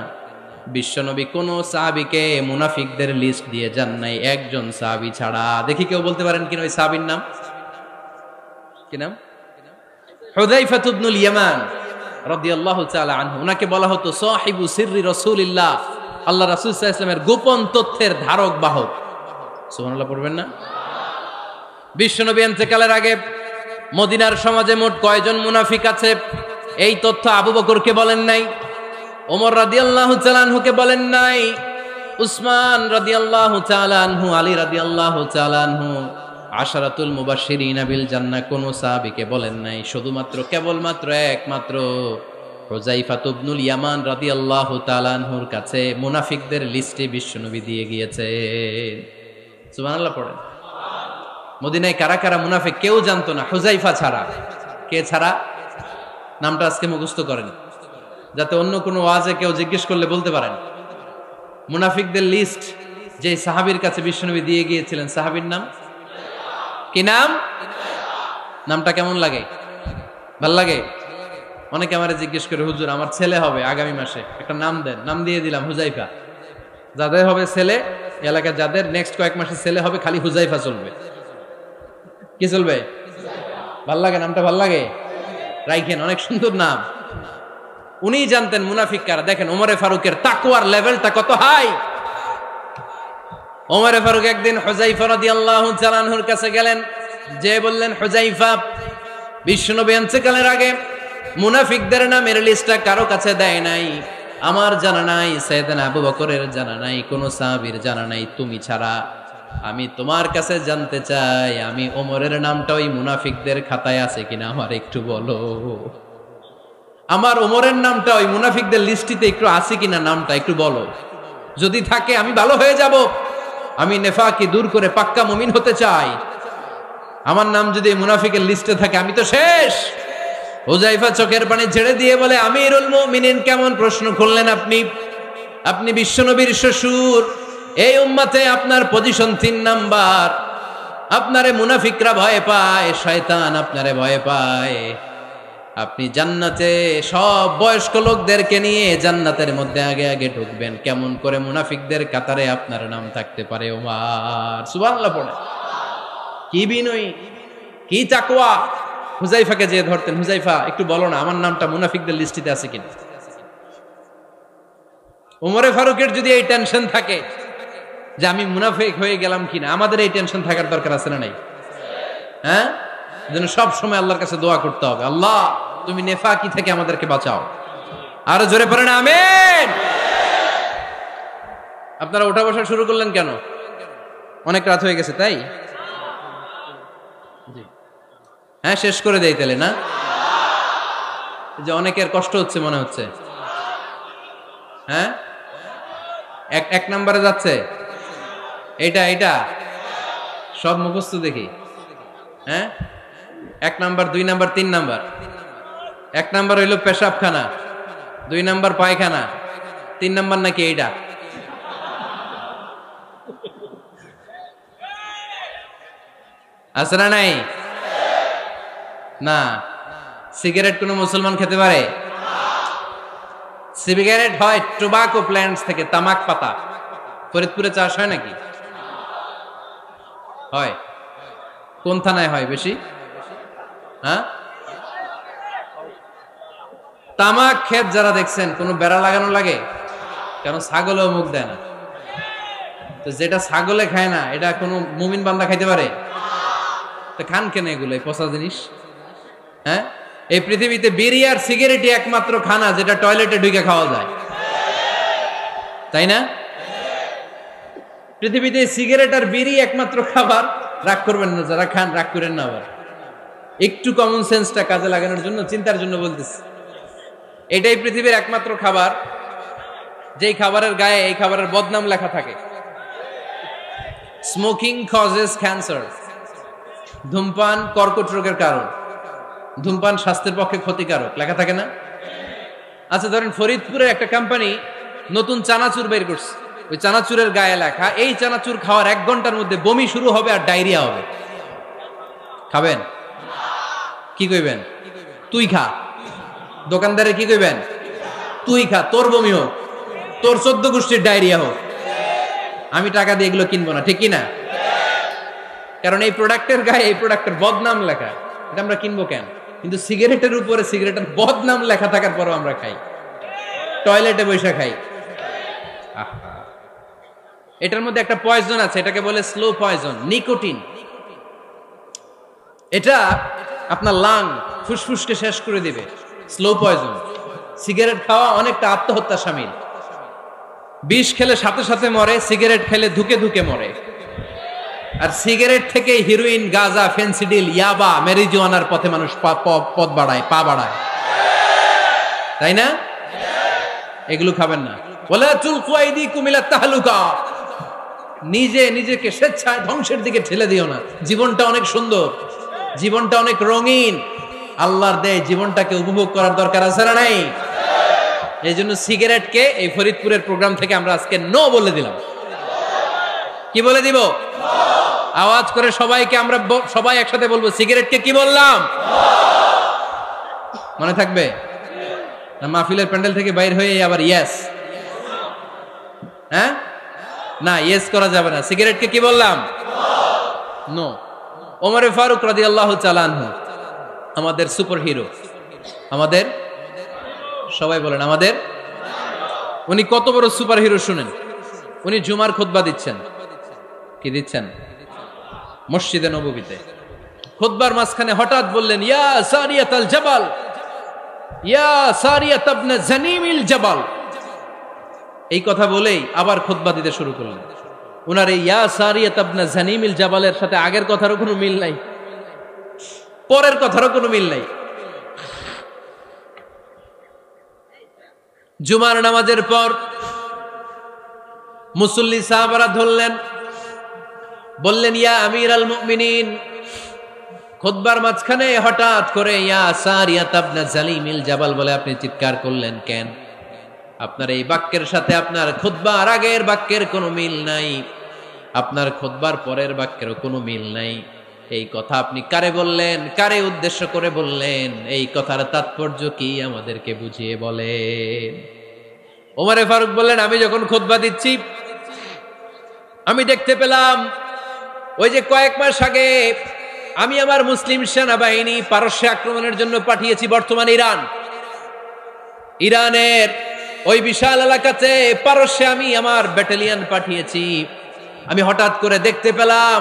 Speaker 1: বিশ্বনবী কোন সাহাবীকে মুনাফিকদের লিস্ট দিয়ে যান নাই, একজন সাহাবী ছাড়া। দেখি কেউ বলতে পারেন কিনা ওই সাহাবীর নাম? কি নাম? হুযায়ফা ইবনুল ইয়ামান রাদিয়াল্লাহু তাআলা আনহু। উনাকে বলা হতো সাহিবু সিররি রাসূলিল্লাহ, আল্লাহ রাসূল সাল্লাল্লাহু আলাইহি ওয়াসাল্লামের গোপন তথ্যের ধারক বাহক। সুবহানাল্লাহ পড়বেন না? বিশ্বনবী ইন্তেকালের আগে মদিনার সমাজে মোট কয়জন মুনাফিক আছে এই তথ্য আবু বকরকে বলেন নাই, ওমর রাদিয়াল্লাহু তাআলা আনহুকে বলেন নাই, উসমান রাদিয়াল্লাহু তাআলা আনহু, আলী রাদিয়াল্লাহু তাআলা আনহু, আশারাতুল মুবাশশিরিনা বিল জান্নাহ কোন সাহাবীকে বলেন নাই। শুধুমাত্র কেবলমাত্র একমাত্র হুযায়ফা ইবনুল ইয়ামান রাদিয়াল্লাহু তাআলা আনহুর কাছে মুনাফিকদের লিস্টে বিশ্বনবী দিয়ে গিয়েছেন। সুবহানাল্লাহ পড়েন। মদিনায় কারা কারা মুনাফিক কেউ জানতো না হুযায়ফা ছাড়া। কে ছাড়া? নামটা আজকে মুখস্থ করেন, যাতে অন্য কোনো ওয়াজে কেউ জিজ্ঞেস করলে বলতে পারেন। মুনাফিকদের লিস্ট যে সাহাবীর কাছে বিশ্বনবী দিয়ে গিয়েছিলেন, সাহাবীর নাম কি? নাম? নামটা কেমন লাগে? ভাল লাগে? অনেকে আমারে জিজ্ঞেস করে, হুজুর আমার ছেলে হবে আগামী মাসে, একটা নাম দেন। নাম দিয়ে দিলাম হুযায়ফা। যাদের হবে ছেলে, এলাকার যাদের নেক্সট কয়েক মাসে ছেলে হবে, খালি হুযায়ফা চলবে। কি চলবে? ভাল লাগে? নামটা ভাল লাগে? রাইখেন, অনেক সুন্দর নাম। উনি জানতেন মুনাফিক কারা। দেখেন ওমরে ফারুকের তাকওয়ার লেভেলটা কত হাই। ওমরে ফারুক একদিন হুযায়ফা রাদিয়াল্লাহু তাআলা আনহুর কাছে গেলেন, যে বললেন, হুযায়ফা, বিশ্বনবী ইন্তেকালের আগে মুনাফিকদের নামের লিস্টটা কারো কাছে দেয় নাই, আমার জানা নাই, সাইয়েদনা আবু বকরের জানা নাই, কোন সাহাবীর জানা নাই, তুমি ছাড়া। আমি তোমার কাছে জানতে চাই, আমি ওমরের নামটা ওই মুনাফিকদের খাতায় আছে কিনা আমার একটু বলো। আমার ওমরের নামটা ওই মুনাফিকদের লিস্টিতে একটু আছে কিনা, নামটা একটু বলো। যদি থাকে আমি ভালো হয়ে যাব। আমি নেফাকি দূর করে পাক্কা মুমিন হতে চাই। আমার নাম যদি মুনাফিকের লিস্টে থাকে আমি তো শেষ। হুযায়ফা চোখের পানি ছেড়ে দিয়ে বলে, আমিরুল মুমিনিন, কেমন প্রশ্ন করলেন আপনি? আপনি বিশ্বনবীর শ্বশুর, এই উম্মতে আপনার পজিশন 3 নাম্বার। আপনারে মুনাফিকরা ভয় পায়, শয়তান আপনারে ভয় পায়। আপনি জান্নাতে সব বয়স্ক লোকদেরকে নিয়ে জান্নাতের মধ্যে আগে আগে ঢুকবেন, কেমন করে মুনাফিকদের কাতারে আপনার নাম থাকতে পারে ওমর? সুবহানাল্লাহ পড়ে। কি বিনয়ী, কি তাকওয়া। হুযায়ফাকে যে ধরতেন, হুযায়ফা একটু বলো না আমার নামটা মুনাফিকদের লিস্টিতে আছে কিনা। ওমরে ফারুকের যদি এই টেনশন থাকে যে আমি মুনাফিক হয়ে গেলাম কিনা, আমাদের এই টেনশন থাকার দরকার আছে না নাই? হ্যাঁ, যেন সব সময় আল্লাহর কাছে দোয়া করতে হবে, আল্লাহ তুমি নেফাকি থেকে আমাদেরকে বাঁচাও। আরো জোরে পড়েন আমিন। আপনারা ওঠা বসা শুরু করলেন কেন? অনেক রাত হয়ে গেছে তাই? হ্যাঁ, শেষ করে দেই তাহলে না? যে অনেকের কষ্ট হচ্ছে মনে হচ্ছে। হ্যাঁ, এক নম্বরে যাচ্ছে এইটা সব মুখস্থ দেখি। হ্যাঁ, 1 নাম্বার, 2 নাম্বার, 3 নাম্বার। 1 নাম্বার হইল পেশাবখানা, 2 নাম্বার পায়খানা, 3 নাম্বার নাকি এইটা। আছে না নাই? না। সিগারেট কোন মুসলমান খেতে পারে? সিগারেট হয় টোবাকো প্ল্যান্টস থেকে, তামাক পাতা। ফরিদপুরে চাষ হয় নাকি? হয়। কোন থানায় হয় বেশি? হ্যাঁ, তামাক ক্ষেত যারা দেখছেন, কোন বেড়া লাগানো লাগে? কারণ ছাগলও মুখ দেয় না। তো যেটা ছাগলে খায় না এটা কোনো মুমিন বান্দা খাইতে পারে? তো খান কেন এগুলো, এই পচা জিনিস? হ্যাঁ, এই পৃথিবীতে বিড়ি আর সিগারেটই একমাত্র খানা যেটা টয়লেটে ঢুকে খাওয়া যায়, তাই না? পৃথিবীতে সিগারেট আর বিড়ি একমাত্র খাবার। রাগ করবেন না, যারা খান রাগ করেন না, আবার একটু কমন সেন্সটা কাজে লাগানোর জন্য, চিন্তার জন্য বলতেছি। এটাই পৃথিবীর একমাত্র খাবার যেই খাবারের গায়ে এই খাবারের বদনাম লেখা থাকে। স্মোকিং কজেস ক্যান্সার, ধূমপান কর্কট রোগের কারণ, ধূমপান স্বাস্থ্যের পক্ষে ক্ষতিকারক লেখা থাকে না? আচ্ছা ধরেন ফরিদপুরের একটা কোম্পানি নতুন চানাচুর বের করছে, ওই চানাচুরের গায়ে লেখা এই চানাচুর খাওয়ার 1 ঘন্টার মধ্যে বমি শুরু হবে আর ডায়রিয়া হবে। খাবেন? কি কইবেন? তুই খা। দোকানদারে কি কইবেন? তুই খা, তোর বমি হোক, তোর 14 গোষ্ঠীর ডায়রিয়া হোক, আমি টাকা দিয়ে এগুলো কিনবো না, ঠিক কিনা? কারণ এই প্রোডাক্টের গায়ে এই প্রোডাক্টের বদনাম লেখা, এটা আমরা কিনবো কেন? কিন্তু সিগারেটের উপরে সিগারেটের বদনাম লেখা থাকার পরও আমরা খাই, টয়লেটে বসে খাই। এটার মধ্যে একটা পয়জন আছে, এটাকে বলে স্লো পয়জন, নিকোটিন। এটা আপনার লাং ফুসফুসকে শেষ করে দিবে, স্লো পয়জন। সিগারেট খাওয়া অনেকটা আত্মহত্যা শামিল। বিষ খেলে সাথে সাথে মরে, সিগারেট খেলে ধুকে ধুকে মরে। আর সিগারেট থেকে হিরোইন, গাঁজা, ফেন্সিডিল, ইয়াবা, মেরিজুয়ানার পথে মানুষ পথ বাড়ায়, পা বাড়ায়, তাই না? এগুলো খাবেন না। ওয়ালা তুলকু আইদিকুম ইলা তাহলুকা, নিজে নিজেকে স্বেচ্ছায় ধ্বংসের দিকে ঠেলে দিও না। জীবনটা অনেক সুন্দর, জীবনটা অনেক রঙিন, আল্লাহর দেয় জীবনটাকে উপভোগ করার দরকার আছে না নাই? এই জন্য সিগারেটকে এই ফরিদপুরের প্রোগ্রাম থেকে আমরা আজকে নো বলে দিলাম। কি বলে দিব? আওয়াজ করে সবাইকে আমরা সবাই একসাথে বলবো, সিগারেটকে কি বললাম? মনে থাকবে না? মাহফিলের প্যান্ডেল থেকে বাইর হয়ে আবার ইয়েস, হ্যাঁ না, ইয়েস করা যাবে না। সিগারেটকে কি বললাম? নো। ওমরে ফারুক রাদিয়াল্লাহু তাআলা আনহু আমাদের সুপার হিরো, আমাদের সবাই বলেন আমাদের। উনি কত বড় সুপার হিরো শুনেন। উনি জুমার খুতবা দিচ্ছেন। কি দিচ্ছেন? মসজিদে নববীতে। খুতবার মাঝখানে হঠাৎ বললেন, ইয়া সারিয়াতাল জাবাল, ইয়া সারিয়াত ইবনে জানিমিল জাবাল। এই কথা বলেই আবার খুতবা দিতে শুরু করলেন। উনার এই ইয়া সারিয়াত ইবনে জানিমিল জাবালের সাথে আগের কথারও কোনো মিল নাই, পরের কথারও কোনো মিল নাই। জুমার নামাজের পর মুসল্লি সাহাবারা ধরলেন, বললেন, ইয়া আমিরাল মুমিনিন। খুতবার মাঝখানে হঠাৎ করে ইয়া সারিয়াত ইবনে জালিমিল জাবাল বলে আপনি চিৎকার করলেন কেন? আপনার এই বাক্যের সাথে আপনার খুতবার আগের বাক্যের কোনো মিল নাই, আপনার খুতবার পরের বাক্যেরও কোনো মিল নাই। এই কথা আপনি কারে বললেন? কারে উদ্দেশ্য করে বললেন? এই কথার তাৎপর্য কি আমাদেরকে বুঝিয়ে বলেন। ওমরে ফারুক বললেন, আমি যখন খুতবা দিচ্ছি আমি দেখতে পেলাম ওই যে কয়েক মাস আগে আমি আমার মুসলিম সেনাবাহিনী পারস্যে আক্রমণের জন্য পাঠিয়েছি, বর্তমান ইরান, ইরানের ওই বিশাল এলাকাতে পারস্যে আমি আমার ব্যাটালিয়ন পাঠিয়েছি। আমি হঠাৎ করে দেখতে পেলাম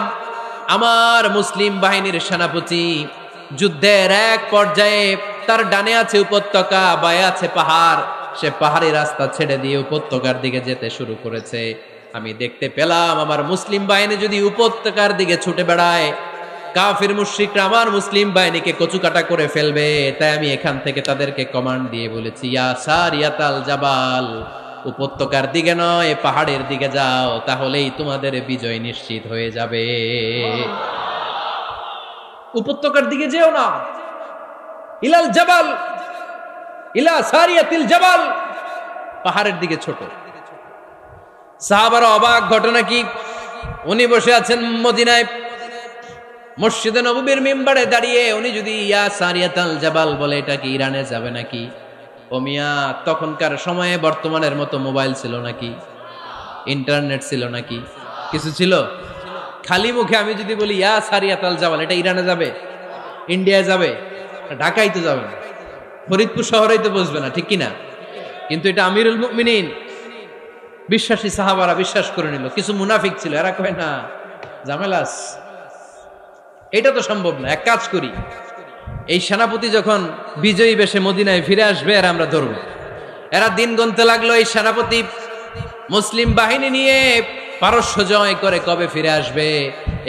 Speaker 1: আমার মুসলিম বাহিনীর সেনাপতি যুদ্ধের এক পর্যায়ে তার ডানে আছে উপত্যকা, বায়ে আছে পাহাড়, সে পাহাড়ি রাস্তা ছেড়ে দিয়ে উপত্যকার দিকে যেতে শুরু করেছে। আমি দেখতে পেলাম আমার মুসলিম বাহিনী যদি উপত্যকার দিকে ছুটে বেড়ায়, কাফির মুশরিকরা আমার মুসলিম বাহিনীকে কচুকাটা করে ফেলবে। তাই আমি এখান থেকে তাদেরকে কমান্ড দিয়ে বলেছি, ইয়া সারিয়াতাল জাবাল, উপত্যকার দিকে নয় পাহাড়ের দিকে যাও, তাহলেই তোমাদের বিজয় নিশ্চিত হয়ে যাবে। উপত্যকার দিকে যেও না, ইলাল জাবাল, ইলা সারিয়াতিল জাবাল, পাহাড়ের দিকে ছোট। সাহাবারা অবাক, ঘটনা কি? উনি বসে আছেন মদিনায় মসজিদে নববীর মিম্বারে দাঁড়িয়ে, উনি যদি ইয়া সারিয়াতাল জাবাল বলে এটা কি ইরানে যাবে নাকি? ও মিয়া, তখনকার সময়ে বর্তমানের মতো মোবাইল ছিল নাকি? ইন্টারনেট ছিল নাকি? কিছু ছিল? খালি মুখে আমি যদি বলি ইয়া সারিয়াতাল জাবাল, এটা ইরানে যাবে? ইন্ডিয়ায় যাবে? ঢাকায় তো যাবে না, ফরিদপুর শহরেই তো বসবে না, ঠিক কিনা? কিন্তু এটা আমিরুল মুমিনিন বিশ্বাসী সাহাবারা বিশ্বাস করে নিল। কিছু মুনাফিক ছিল, এরা কয় না ঝামেলাস, এটা তো সম্ভব না, এক কাজ করি, এই সেনাপতি যখন বিজয়ী বেশে মদিনায় ফিরে আসবে এরা আমরা ধরবো। এরা দিন গুনতে লাগলো, এই সেনাপতি মুসলিম বাহিনী নিয়ে পারস্য জয় করে কবে ফিরে আসবে।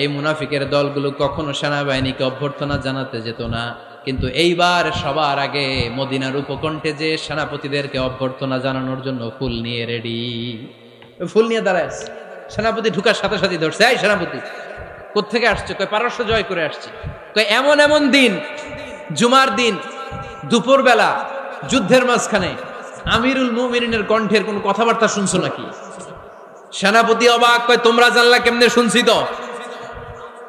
Speaker 1: এই মুনাফিকের দলগুলো কখনো সেনাবাহিনীকে অভ্যর্থনা জানাতে যেত না, কিন্তু এইবার সবার আগে মদিনার উপকণ্ঠে যে সেনাপতিদেরকে অভ্যর্থনা জানানোর জন্য ফুল নিয়ে রেডি, ফুল নিয়ে দাঁড়ায় আছে। সেনাপতি ঢুকার সাথে সাথে ধরছে, এই সেনাপতি কোত্থেকে আসছে? কয় পারস্য জয় করে আসছে। কয় এমন এমন দিন, জুমার দিন দুপুরবেলা যুদ্ধের মাঝখানে আমিরুল মুমিনিনের কণ্ঠের কোন কথাবার্তা শুনছো নাকি? সেনাপতি অবাক, কয় তোমরা জানলা কেমনে? শুনছি তো।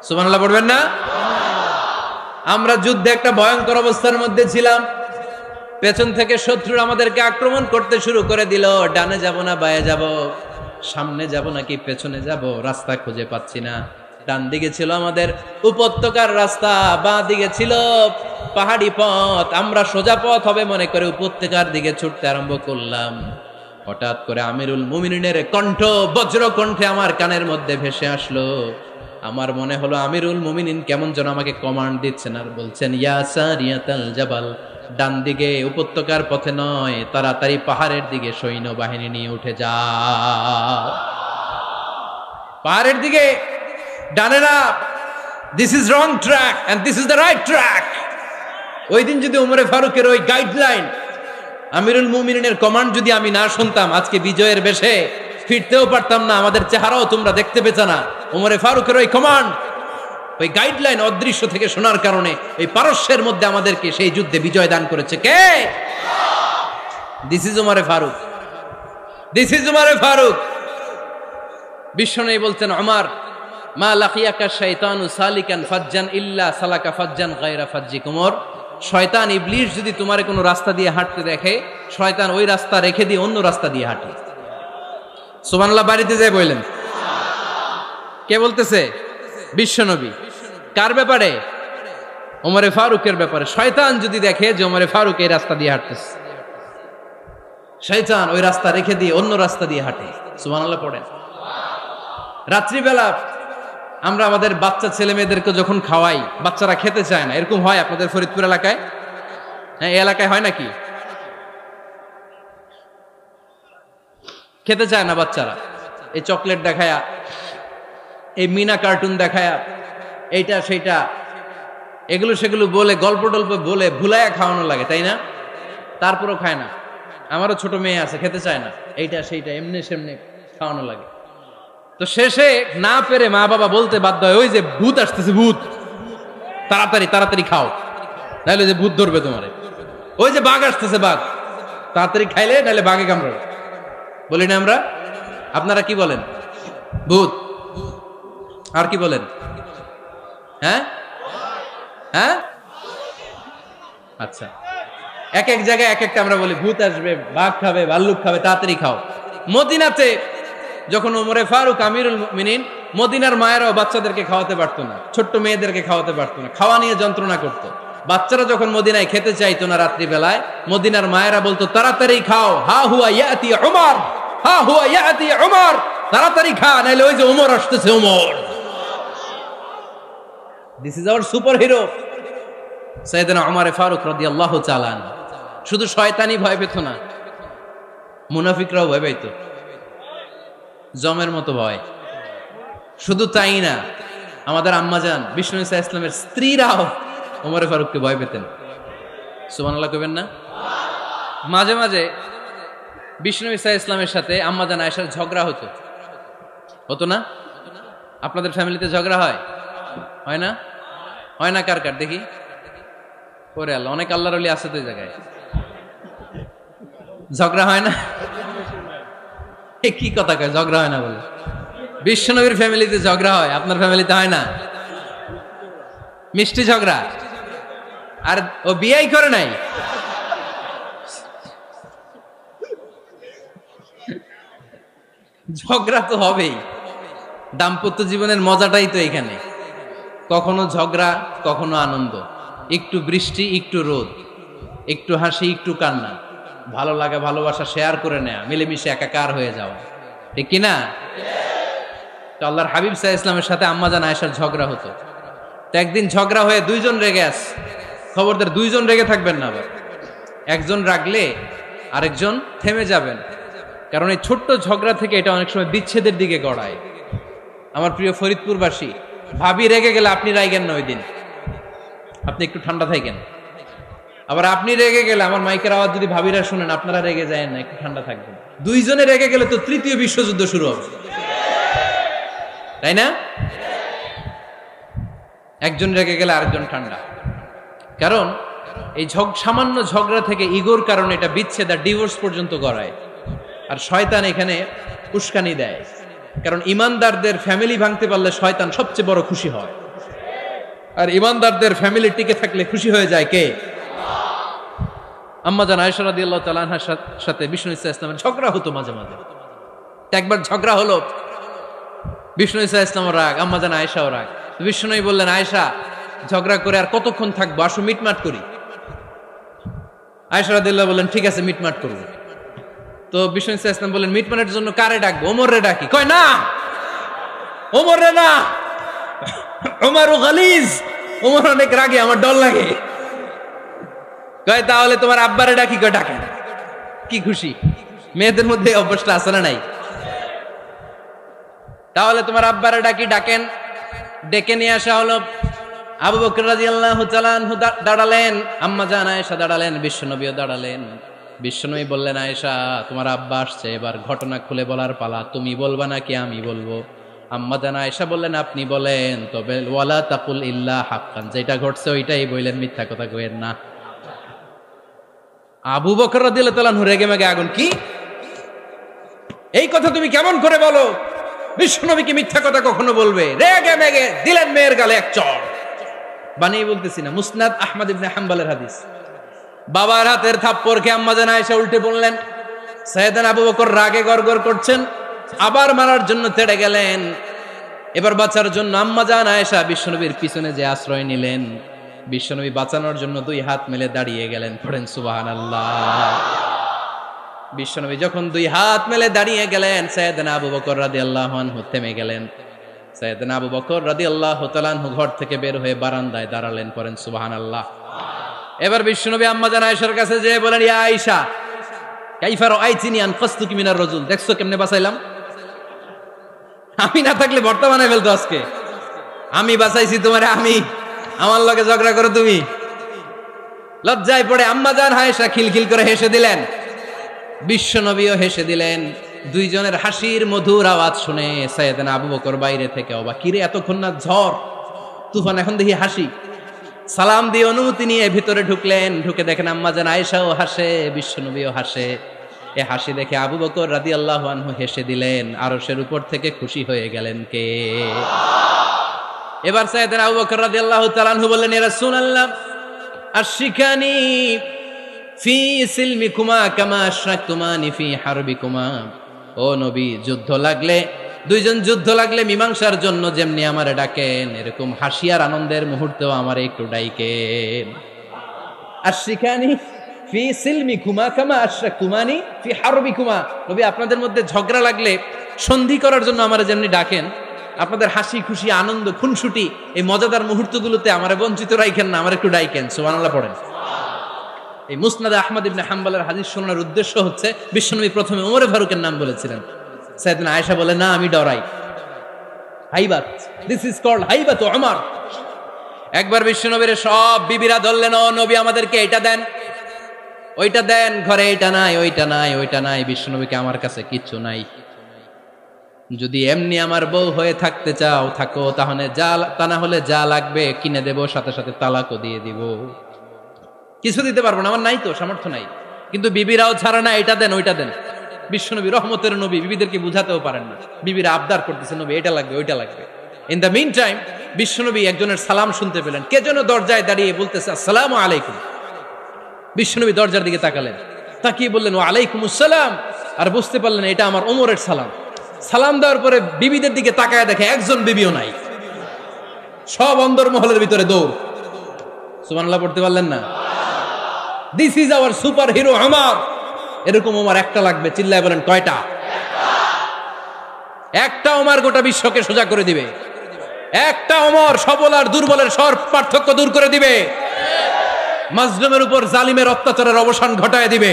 Speaker 1: সুবহানাল্লাহ পড়বেন না? আমরা যুদ্ধে একটা ভয়ঙ্কর অবস্থার মধ্যে ছিলাম, পেছন থেকে শত্রুরা আমাদেরকে আক্রমণ করতে শুরু করে দিল। ডানে যাব না বায়ে যাব, সামনে যাব নাকি পেছনে যাব, রাস্তা খুঁজে পাচ্ছি না। ডান দিকে ছিল আমাদের উপত্যকার রাস্তা, বাঁ দিকে ছিল পাহাড়ি পথ। আমরা সোজা পথ হবে মনে করে উপত্যকার দিকে ছুটতে আরম্ভ করলাম। হঠাৎ করে আমিরুল মুমিনিনের কণ্ঠ বজ্র কণ্ঠে আমার কানের মধ্যে ভেসে আসলো। আমার মনে হলো আমিরুল মুমিনিন কেমন যেন আমাকে কমান্ড দিচ্ছেন আর বলছেন, ইয়া সারিয়াতাল জাবাল, ডান দিকে উপত্যকার পথে নয়, তাড়াতাড়ি পাহাড়ের দিকে সৈন্যবাহিনী নিয়ে উঠে যাও। পাহাড়ের দিকে, ডানে না, this is wrong track and this is the right track. ওই দিন যদি উমরে ফারুকের ওই গাইডলাইন, আমিরুল মুমিনিনের কমান্ড যদি আমি না শুনতাম, আজকে বিজয়ের বেশে ফিরতেও পারতাম না, আমাদের চেহারাও তোমরা দেখতে পেতে না। উমরে ফারুকের ওই কমান্ড, ওই গাইডলাইন অদৃশ্য থেকে শোনার কারণে এই পারস্যের মধ্যে আমাদেরকে সেই যুদ্ধে বিজয় দান করেছে কে? দিস ইজ উমরে ফারুক, দিস ইজ উমরে ফারুক। বিশ্বনবী বলতেন, ওমর মা লাকিয়াকা শাইতানু সালিকান ফাজ্জান ইল্লা সালাকা ফাজ্জান গায়রা ফাজ্জিক। ওমর, শয়তান ইবলিস যদি তোমারে কোনো রাস্তা দিয়ে হাঁটতে দেখে, শয়তান ওই রাস্তা রেখে দিয়ে অন্য রাস্তা দিয়ে হাঁটে। সুবহানাল্লাহ বাড়িতে যায় বললেন। কে বলতেছে? বিশ্বনবী। কার ব্যাপারে? ওমরে ফারুকের ব্যাপারে। শয়তান যদি দেখে যে ওমরে ফারুক এই রাস্তা দিয়ে হাঁটতেছে, শয়তান ওই রাস্তা রেখে দিয়ে অন্য রাস্তা দিয়ে হাঁটে। সুবহানাল্লাহ পড়েন। রাত্রিবেলা আমরা আমাদের বাচ্চা ছেলে মেয়েদেরকে যখন খাওয়াই, বাচ্চারা খেতে চায় না, এরকম হয় আপনাদের ফরিদপুর এলাকায়? হ্যাঁ, এই এলাকায় হয় নাকি? খেতে চায় না বাচ্চারা, এই চকলেট দেখায়া, এই মিনা কার্টুন দেখায়া, এইটা সেইটা এগুলো সেগুলো বলে, গল্প টল্প বলে ভুলাইয়া খাওয়ানো লাগে, তাই না? তারপরও খায় না। আমারও ছোট মেয়ে আছে, খেতে চায় না, এইটা সেইটা এমনি সেমনি খাওয়ানো লাগে। তো শেষে না পেরে মা বাবা বলতে বাধ্য হয়, ওই যে ভূত আসতেছে, ভূত, তাড়াতাড়ি তাড়াতাড়ি খাও, নাহলে যে ভূত ধরবে তোমারে। ওই যে বাঘ আসতেছে, বাঘ, তাড়াতাড়ি খাইলে নাহলে বাঘে কামড়াবে। বলি না আমরা? আপনারা কি বলেন? ভূত। আর কি বলেন? হ্যাঁ হ্যাঁ, আচ্ছা, এক এক জায়গায় এক একটা আমরা বলি, ভূত আসবে, বাঘ খাবে, ভাল্লুক খাবে, তাড়াতাড়ি খাও। মদিনাতে যখন ওমরে ফারুক আমিরুল মুমিনিন, মদিনার মায়েরাও বাচ্চাদেরকে খাওয়াতে পারতো না, ছোট্ট মেয়েদেরকে খাওয়াতে পারতো না, খাওয়া নিয়ে যন্ত্রণা করতো। বাচ্চারা যখন মদিনায় খেতে চাইতো না রাত্রিবেলায়, মদিনার মায়েরা বলতো, তাড়াতাড়ি খাও, হা হুয়া ইয়াতি উমর, হা হুয়া ইয়াতি উমর, তাড়াতাড়ি খা, নাইলে ওই যে ওমর আসতেছে, Omar. This is our super hero সাইয়েদনা ওমর ফারুক রাদিয়াল্লাহু তাআলা। শুধু শয়তানি ভয় পেত না, মুনাফিকরাও ভয় পেত, জমের মতো ভয়। শুধু তাই না, আমাদের আম্মাজান বিষ্ণু ইসা ইসলামের স্ত্রীরাও ওমর ফারুককে ভয় পেতেন। সুবহানাল্লাহ কইবেন না? মাঝে মাঝে বিষ্ণু ইসা ইসলামের সাথে আম্মাজান আয়েশার ঝগড়া হতো, হতো না? আপনাদের ফ্যামিলিতে ঝগড়া হয়? হয় না? হয় না? কার কার দেখি? ওরে আল্লাহ, অনেক আল্লাহর ওলি আছে তো এই জায়গায়। ঝগড়া হয় না? কি কথা কয়, ঝগড়া হয় না বলে? বিশ্বনবীর ফ্যামিলিতে ঝগড়া হয়, আপনার ফ্যামিলিতে হয় না? মিষ্টি ঝগড়া। আর ও বিয়েই করে নাই। ঝগড়া তো হবেই, দাম্পত্য জীবনের মজাটাই তো এখানে। কখনো ঝগড়া, কখনো আনন্দ, একটু বৃষ্টি, একটু রোদ, একটু হাসি, একটু কান্না, ভালো লাগা ভালোবাসা শেয়ার করে নেয়া, মিলেমিশে একাকার হয়ে যাওয়া। ঠিক কিনা? তো আল্লাহর হাবিব সাল্লাল্লাহু আলাইহি ওয়াসাল্লামের সাথে আম্মাজান আয়েশার ঝগড়া হতো। তো একদিন ঝগড়া হয়ে দুইজন রেগে আছে। খবরদার দুইজন রেগে থাকবেন না, আবার একজন রাগলে আরেকজন থেমে যাবেন, কারণ এই ছোট্ট ঝগড়া থেকে এটা অনেক সময় বিচ্ছেদের দিকে গড়ায়। আমার প্রিয় ফরিদপুরবাসী, ভাবি রেগে গেলে আপনি রাইগেন না, ওই দিন আপনি একটু ঠান্ডা থাকেন। আবার আপনি রেগে গেলে, আমার মাইকের আওয়াজ যদি ভাবিরা শুনেন, আপনারা রেগে যায় না, একটু ঠান্ডা থাকবেন। দুইজনে রেগে গেলে তো তৃতীয় বিশ্বযুদ্ধ শুরু হবে, তাই না? একজন রেগে গেলে আরেকজন ঠান্ডা। কারণ এই সামান্য ঝগড়া থেকে ইগোর কারণে এটা বিচ্ছেদ আর ডিভোর্স পর্যন্ত গড়ায়। আর শয়তান এখানে উস্কানি দেয়, কারণ ইমানদারদের ফ্যামিলি ভাঙতে পারলে শয়তান সবচেয়ে বড় খুশি হয়। আর ইমানদারদের ফ্যামিলি টিকে থাকলে খুশি হয়ে যায় কে? আম্মাজান আয়েশা রাদিয়াল্লাহু তাআলা আনহার সাথে বিষ্ণু ইসা ইসলামের ঝগড়া হতো মাঝে মাঝে। একবার ঝগড়া হলো, বিষ্ণু ইসা ইসলামের রাগ, আম্মাজান আয়েশাও রাগ। বিষ্ণুই বললেন, আয়েশা ঝগড়া করে আর কতক্ষণ থাকবো, আসো মিটমাট করি। আয়েশা রাদিয়াল্লাহু বললেন, ঠিক আছে মিটমাট করবো। তো বিষ্ণু ইসা ইসলাম বললেন, মিটমাটের জন্য কারে ডাকবো? ওমর রে ডাকি। কয় না, ওমর রে না, ওমর গালিজ, ওমর অনেক রাগে, আমার ডর লাগে। কয় তাহলে তোমার আব্বারে ডাকি। কয় ডাকেন। কি খুশি, মেয়েদের মধ্যে অভ্যাসটা আছে না নাই? তাহলে তোমার আব্বারে ডাকি, ডাকেন। ডেকে নিয়ে আসা হলো। আবু বকর রাদিয়াল্লাহু তাআলা আনহু দাঁড়ালেন, আম্মাজান আয়েশা দাঁড়ালেন, বিশ্বনবীও দাঁড়ালেন। বিশ্বনবী বললেন, আয়েশা তোমার আব্বা আসছে, এবার ঘটনা খুলে বলার পালা, তুমি বলবা নাকি আমি বলবো? আম্মাজান আয়েশা বললেন, আপনি বলেন, তবে ওয়ালা তাকুল ইল্লা হাক্কান, যেটা ঘটছে ওইটাই বললেন, মিথ্যা কথা কইেন না। আবু বকর রাদিয়াল্লাহু তাআলা আনহু রেগে মেগে আগুন। কি এই কথা তুমি কেমন করে বলো? বিশ্বনবীকে মিথ্যা কথা কখনো বলবে? রেগে মেগে দিলেন মেয়ের গালে এক চড়। বানিয়ে বলতেছি না, মুসনাদ আহমদ ইবনে হাম্বলের হাদিস। বাবার হাতের থাপ্পড় খেয়ে আম্মাজান আয়েশা উল্টে পড়লেন। সাইয়েদনা আবু বকর রাগে গড়গড় করছেন, আবার মারার জন্য তেড়ে গেলেন। এবার বাঁচার জন্য আম্মাজান আয়েশা বিশ্বনবীর পিছনে যে আশ্রয় নিলেন, বিশ্বনবী বাঁচানোর জন্য দুই হাত মেলে দাঁড়িয়ে গেলেন। পড়েন সুবহানাল্লাহ। বিশ্বনবী যখন দুই হাত মেলে দাঁড়িয়ে গেলেন, সাইয়েদনা আবু বকর রাদিয়াল্লাহু আনহু থেমে গেলেন। সাইয়েদনা আবু বকর রাদিয়াল্লাহু তাআলা আনহু ঘর থেকে বের হয়ে বারান্দায় দাঁড়ালেন। পড়েন সুবহানাল্লাহ। এবার বিশ্বনবী আম্মাজান আয়েশার কাছে যেয়ে বলেন, ইয়া আয়েশা কাইফা রাআইতিনি আনকাসতুকি মিনার রাজুল, দেখছো কেমনে বাঁচাইলাম? আমি না থাকলে ভর্তা বানাই ফেলতো আজকে। আমি বাঁচাইছি তোমারে, আমি, আমার লগে ঝগড়া করো তুমি। লজ্জায় পড়ে আম্মাজান আয়েশা খিলখিল করে হেসে দিলেন, বিশ্বনবীও হেসে দিলেন। দুইজনের হাসির মধুর আওয়াজ শুনে সাইয়েদনা আবু বকর বাইরে থেকে অবাক, কিরে এতক্ষণ না ঝড় তুফান, এখন দেখি হাসি। সালাম দিয়ে অনুমতি নিয়ে ভিতরে ঢুকলেন। ঢুকে দেখেন আম্মাজান আয়েশাও হাসে, বিশ্বনবীও হাসে। এ হাসি দেখে আবু বকর রাদিয়াল্লাহু আনহু হেসে দিলেন। আরশের উপর থেকে খুশি হয়ে গেলেন কে? এবার সাইয়েদনা আবু বকর রাদিয়াল্লাহু তাআলা আনহু বললেন, ইয়া রাসূলুল্লাহ আশরিকানি ফি সিলমিকুমা কামা আশরাকতুমানি ফি হারবিকুমা। ও নবী, যুদ্ধ লাগলে, দুইজন যুদ্ধ লাগলে মীমাংসার জন্য যেমনি আমারে ডাকেন, এরকম হাসি আর আনন্দের মুহূর্তেও আমারে একটু ডাইকেন। আশরিকানি ফি সিলমিকুমা কামা আশরাকতুমানি ফি হারবিকুমা। নবী, আপনাদের মধ্যে ঝগড়া লাগলে সন্ধি করার জন্য আমারে যেমনি ডাকেন, আপনাদের হাসি খুশি আনন্দ খুনসুটি এই মজাদার মুহূর্তগুলোতে আমারে বঞ্চিত রাখেন না, আমার একটু ডাইকেন। সুবহানাল্লাহ পড়েন। এই মুসনাদ আহমদ ইবনে হাম্বলের হাদিস শোনার উদ্দেশ্য হচ্ছে, বিশ্বনবী প্রথমে ওমরে ফারুকের নাম বলেছিলেন। সাইয়েদনা আয়েশা বলে, না আমি ডরাই। হাইবাত, দিস ইজ কল্ড হাইবাত ওমর। একবার বিশ্বনবীর সব বিবিরা ধরলেন, ও নবী আমাদেরকে এটা দেন, ওইটা দেন, ঘরে এটা নাই, ওইটা নাই, ওইটা নাই। বিশ্বনবীকে, আমার কাছে কিচ্ছু নাই, যদি এমনি আমার বউ হয়ে থাকতে চাও থাকো, তাহলে তা না হলে যা লাগবে কিনে দেব, সাথে সাথে তালাকও দিয়ে দিব। কিছু দিতে পারবো না, আমার নাই তো, সামর্থ্য নাই। কিন্তু বিবিরাও ছাড়া না, এটা দেন ওইটা দেন। বিশ্বনবী রহমতের নবী, বিবিদেরকে বুঝাতেও পারেন না, বিবিরা আবদার করতেছে, নবী এটা লাগবে ওইটা লাগবে। ইন দ্য মিন টাইম বিশ্বনবী একজনের সালাম শুনতে পেলেন। কে যেন দরজায় দাঁড়িয়ে বলতেছে, আসসালামু আলাইকুম। বিশ্বনবী দরজার দিকে তাকালেন, তাকিয়ে বললেন, ওয়া আলাইকুমুস সালাম। আর বুঝতে পারলেন এটা আমার ওমরের সালাম। সালাম দেওয়ার পরে বিবিদের দিকে তাকায় দেখে একজন বিবিও নাই, সব অন্দরমহলের ভিতরে দৌড়। সুবহানাল্লাহ পড়তে পারলেন না? This is our super hero Omar. এরকম ওমর একটা লাগবে, চিল্লায় বলেন কয়টা? একটা ওমর গোটা বিশ্বকে সোজা করে দিবে। একটা ওমর সবল আর দুর্বলের পার্থক্য দূর করে দিবে। মাজলুমের উপর জালিমের অত্যাচারের অবসান ঘটায় দিবে।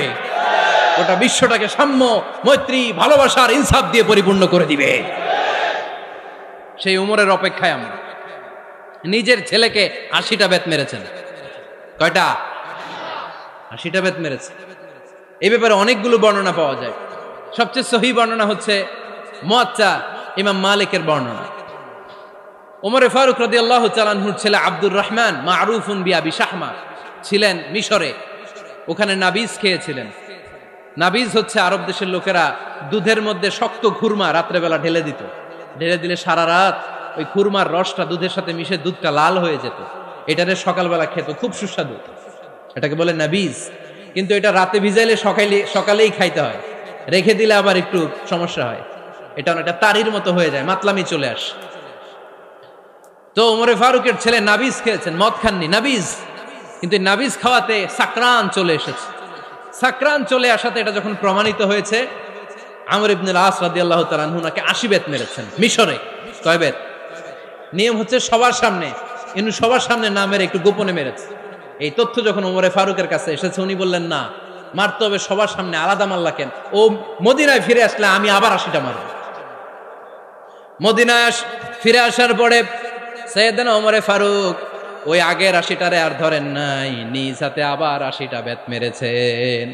Speaker 1: গোটা বিশ্বটাকে সাম্য, মৈত্রী, ভালোবাসার, ইনসাফ দিয়ে পরিপূর্ণ করে দিবে। সেই উমরের অপেক্ষায় আমরা। নিজের ছেলেকে 80টা বেত মেরেছেন। কয়টা? 80টা বেত মেরেছে। এই ব্যাপারে অনেকগুলো বর্ণনা পাওয়া যায়। সবচেয়ে সহি বর্ণনা হচ্ছে মুয়াত্তা ইমাম মালিকের বর্ণনা। ওমরে ফারুক রাদিয়াল্লাহু তাআলা আনহুর ছেলে আব্দুর রহমান মারুফুন বিআবি শাহমা ছিলেন মিশরে। ওখানে নাবিজ খেয়েছিলেন। নাবিজ হচ্ছে আরব দেশের লোকেরা দুধের মধ্যে শক্ত খুরমা রাত্রেবেলা ঢেলে দিত। ঢেলে দিলে সারা রাত ওই খুরমার রসটা দুধের সাথে মিশে দুধটা লাল হয়ে যেত। এটারে সকালবেলা খেত, খুব সুস্বাদু। এটাকে বলে নাবিজ। কিন্তু এটা রাতে ভিজাইলে সকালেই খাইতে হয়, রেখে দিলে আবার একটু সমস্যা হয়। এটা অনেকটা তারির মতো হয়ে যায়, মাতলামি চলে আসে। তো ওমরে ফারুকের ছেলে নাবিজ খেয়েছেন, মদ খাননি, নাবিজ। কিন্তু নাবিজ খাওয়াতে সাকরান চলে এসেছে। সাকরান চলে আসাতে এটা যখন প্রমাণিত হয়েছে, আমর ইবনুল আস রাদিয়াল্লাহু তাআলা আনহু নাকি 80 বেত মেরেছেন মিশরে। কয় বেত? নিয়ম হচ্ছে সবার সামনে, কিন্তু সবার সামনে না মেরে একটু গোপনে মেরেছে। এই তথ্য যখন ওমরে ফারুকের কাছে এসেছে, উনি বললেন না, মারতে হবে সবার সামনে, আলাদা মারলা কেন? ও মদিনায় ফিরে আসলে আমি আবার 80টা মারব। মদিনায় ফিরে আসার পরে সাইয়েদনা ওমরে ফারুক ওই আগের 80টারে আর ধরেন নাই, নিজ হাতে আবার 80টা বেত মেরেছেন।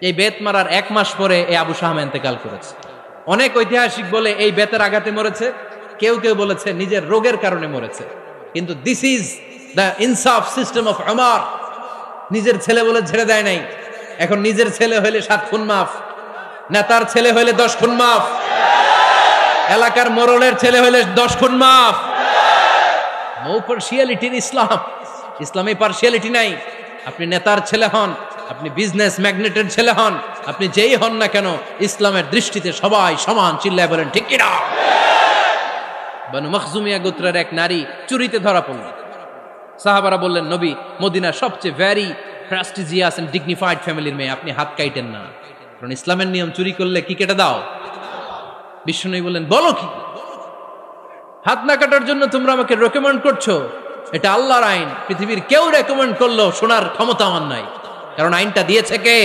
Speaker 1: এই বেত মারার 1 মাস পরে এই আবু শাহমা ইন্তেকাল করেছে। অনেক ঐতিহাসিক বলে এই বেতের আঘাতে মরেছে, কেউ কেউ বলেছে নিজের রোগের কারণে মরেছে। কিন্তু দিস ইজ দ্য ইনসাফ সিস্টেম অফ ওমর। নিজের ছেলে বলে ছেড়ে দেয় নাই। এখন নিজের ছেলে হইলে 7 খুন মাফ, নেতার ছেলে হইলে 10 খুন মাফ, এলাকার মোড়লের ছেলে হইলে 10 খুন মাফ। নো পার্সিয়ালিটি ইন ইসলাম। ইসলামে পার্সিয়ালিটি নাই। আপনি নেতার ছেলে হন, আপনি বিজনেস ম্যাগনেটের ছেলে হন, আপনি যেই হন না কেন, ইসলামের দৃষ্টিতে সবাই সমান। চিল্লায় বলেন ঠিক কিনা? বানু মখজুমিয়া গোত্রের এক নারী চুরিতে ধরা পড়ল। সাহাবারা বললেন, নবী, মদিনার সবচেয়ে ভেরি প্রেস্টিজিয়াস এন্ড ডিগনিফাইড ফ্যামিলির মেয়ে, আপনি হাত কাইটেন না, কারণ ইসলামের নিয়ম চুরি করলে কি কেটে দাও? বিশ্বনবী বললেন, বলো কি? হাত না কাটার জন্য তোমরা আমাকে রেকমেন্ড করছো? এটা আল্লাহর আইন। পৃথিবীর কেউ রেকমেন্ড করলো শোনার ক্ষমতা আমার নাই, কারণ আইনটা দিয়েছে কে?